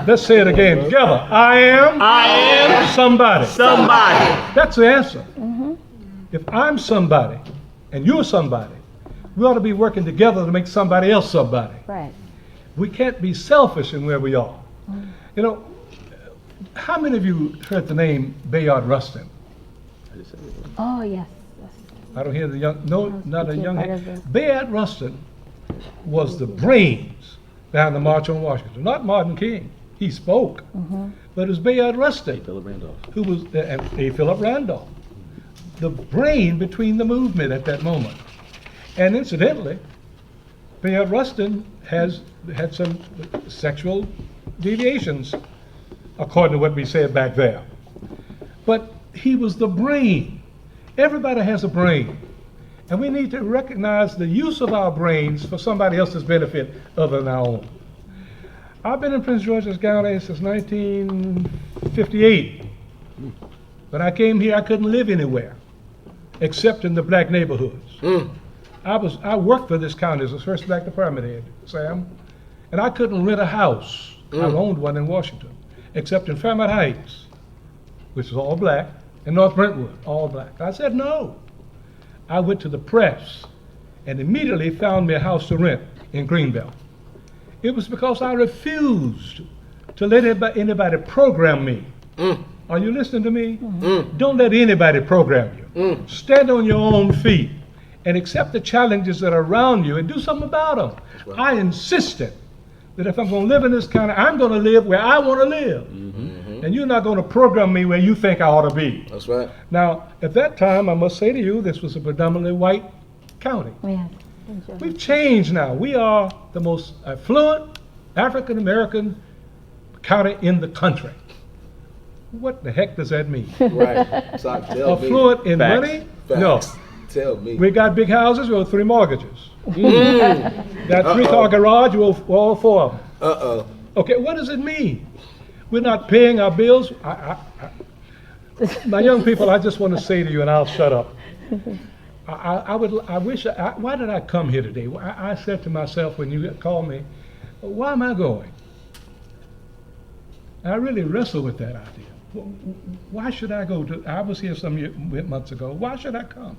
Let's say it again together. I am somebody. Somebody. That's the answer. If I'm somebody and you're somebody, we ought to be working together to make somebody else somebody. Right. We can't be selfish in where we are. You know, how many of you heard the name Bayard Rustin? Oh, yes. I don't hear the young, no, not a young head. Bayard Rustin was the brains behind the March on Washington. Not Martin King. He spoke. But it was Bayard Rustin, who was A. Philip Randolph, the brain between the movement at that moment. And incidentally, Bayard Rustin has had some sexual deviations, according to what we said back there. But he was the brain. Everybody has a brain. And we need to recognize the use of our brains for somebody else's benefit other than our own. I've been in Prince George's County since 1958. When I came here, I couldn't live anywhere except in the black neighborhoods. I worked for this county as the first black department head, Sam, and I couldn't rent a house. I owned one in Washington, except in Fairmont Heights, which is all black, and North Brentwood, all black. I said no. I went to the press and immediately found me a house to rent in Greenbelt. It was because I refused to let anybody program me. Are you listening to me? Don't let anybody program you. Stand on your own feet and accept the challenges that are around you and do something about them. Right. I insisted that if I'm going to live in this county, I'm going to live where I want to live. And you're not going to program me where you think I ought to be. That's right. Now, at that time, I must say to you, this was a predominantly white county. We've changed now. We are the most affluent African-American county in the country. What the heck does that mean? Right. Affluent in money? No. Tell me. We got big houses, we owe 3 mortgages. Got 3-car garage, we owe all 4 of them. Okay, what does it mean? We're not paying our bills. My young people, I just want to say to you, and I'll shut up. Why did I come here today? I said to myself when you called me, why am I going? I really wrestled with that idea. Why should I go I was here some months ago. Why should I come?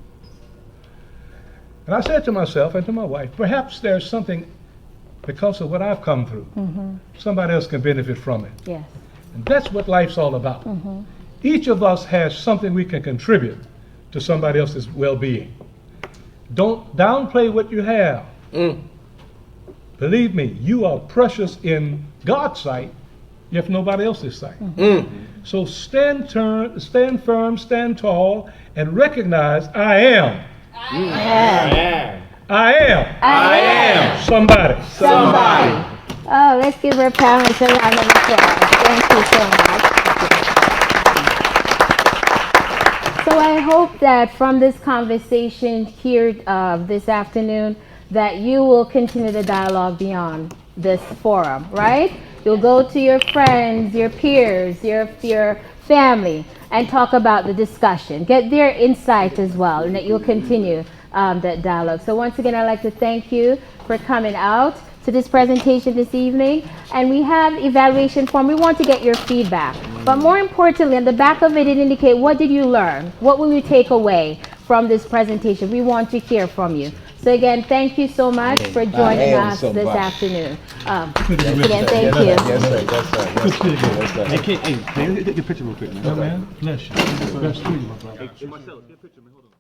And I said to myself and to my wife, perhaps there's something, because of what I've come through, somebody else can benefit from it. Yes. And that's what life's all about. Each of us has something we can contribute to somebody else's well-being. Don't downplay what you have. Believe me, you are precious in God's sight, if nobody else's sight. So stand firm, stand tall, and recognize I am. I am somebody. Oh, let's give her parents a round of applause. Thank you so much. So I hope that from this conversation here this afternoon, that you will continue the dialogue beyond this forum, right? You'll go to your friends, your peers, your family, and talk about the discussion. Get their insight as well, and that you'll continue that dialogue. So once again, I'd like to thank you for coming out to this presentation this evening. And we have evaluation form. We want to get your feedback. But more importantly, on the back of it, it indicates what did you learn? What will you take away from this presentation? We want to hear from you. So again, thank you so much for joining us this afternoon. Again, thank you. Yes, sir. Hey, can you take a picture real quick, man? Man, bless you. Bless you, my brother. Hey, Marcellus, get a picture, man. Hold on.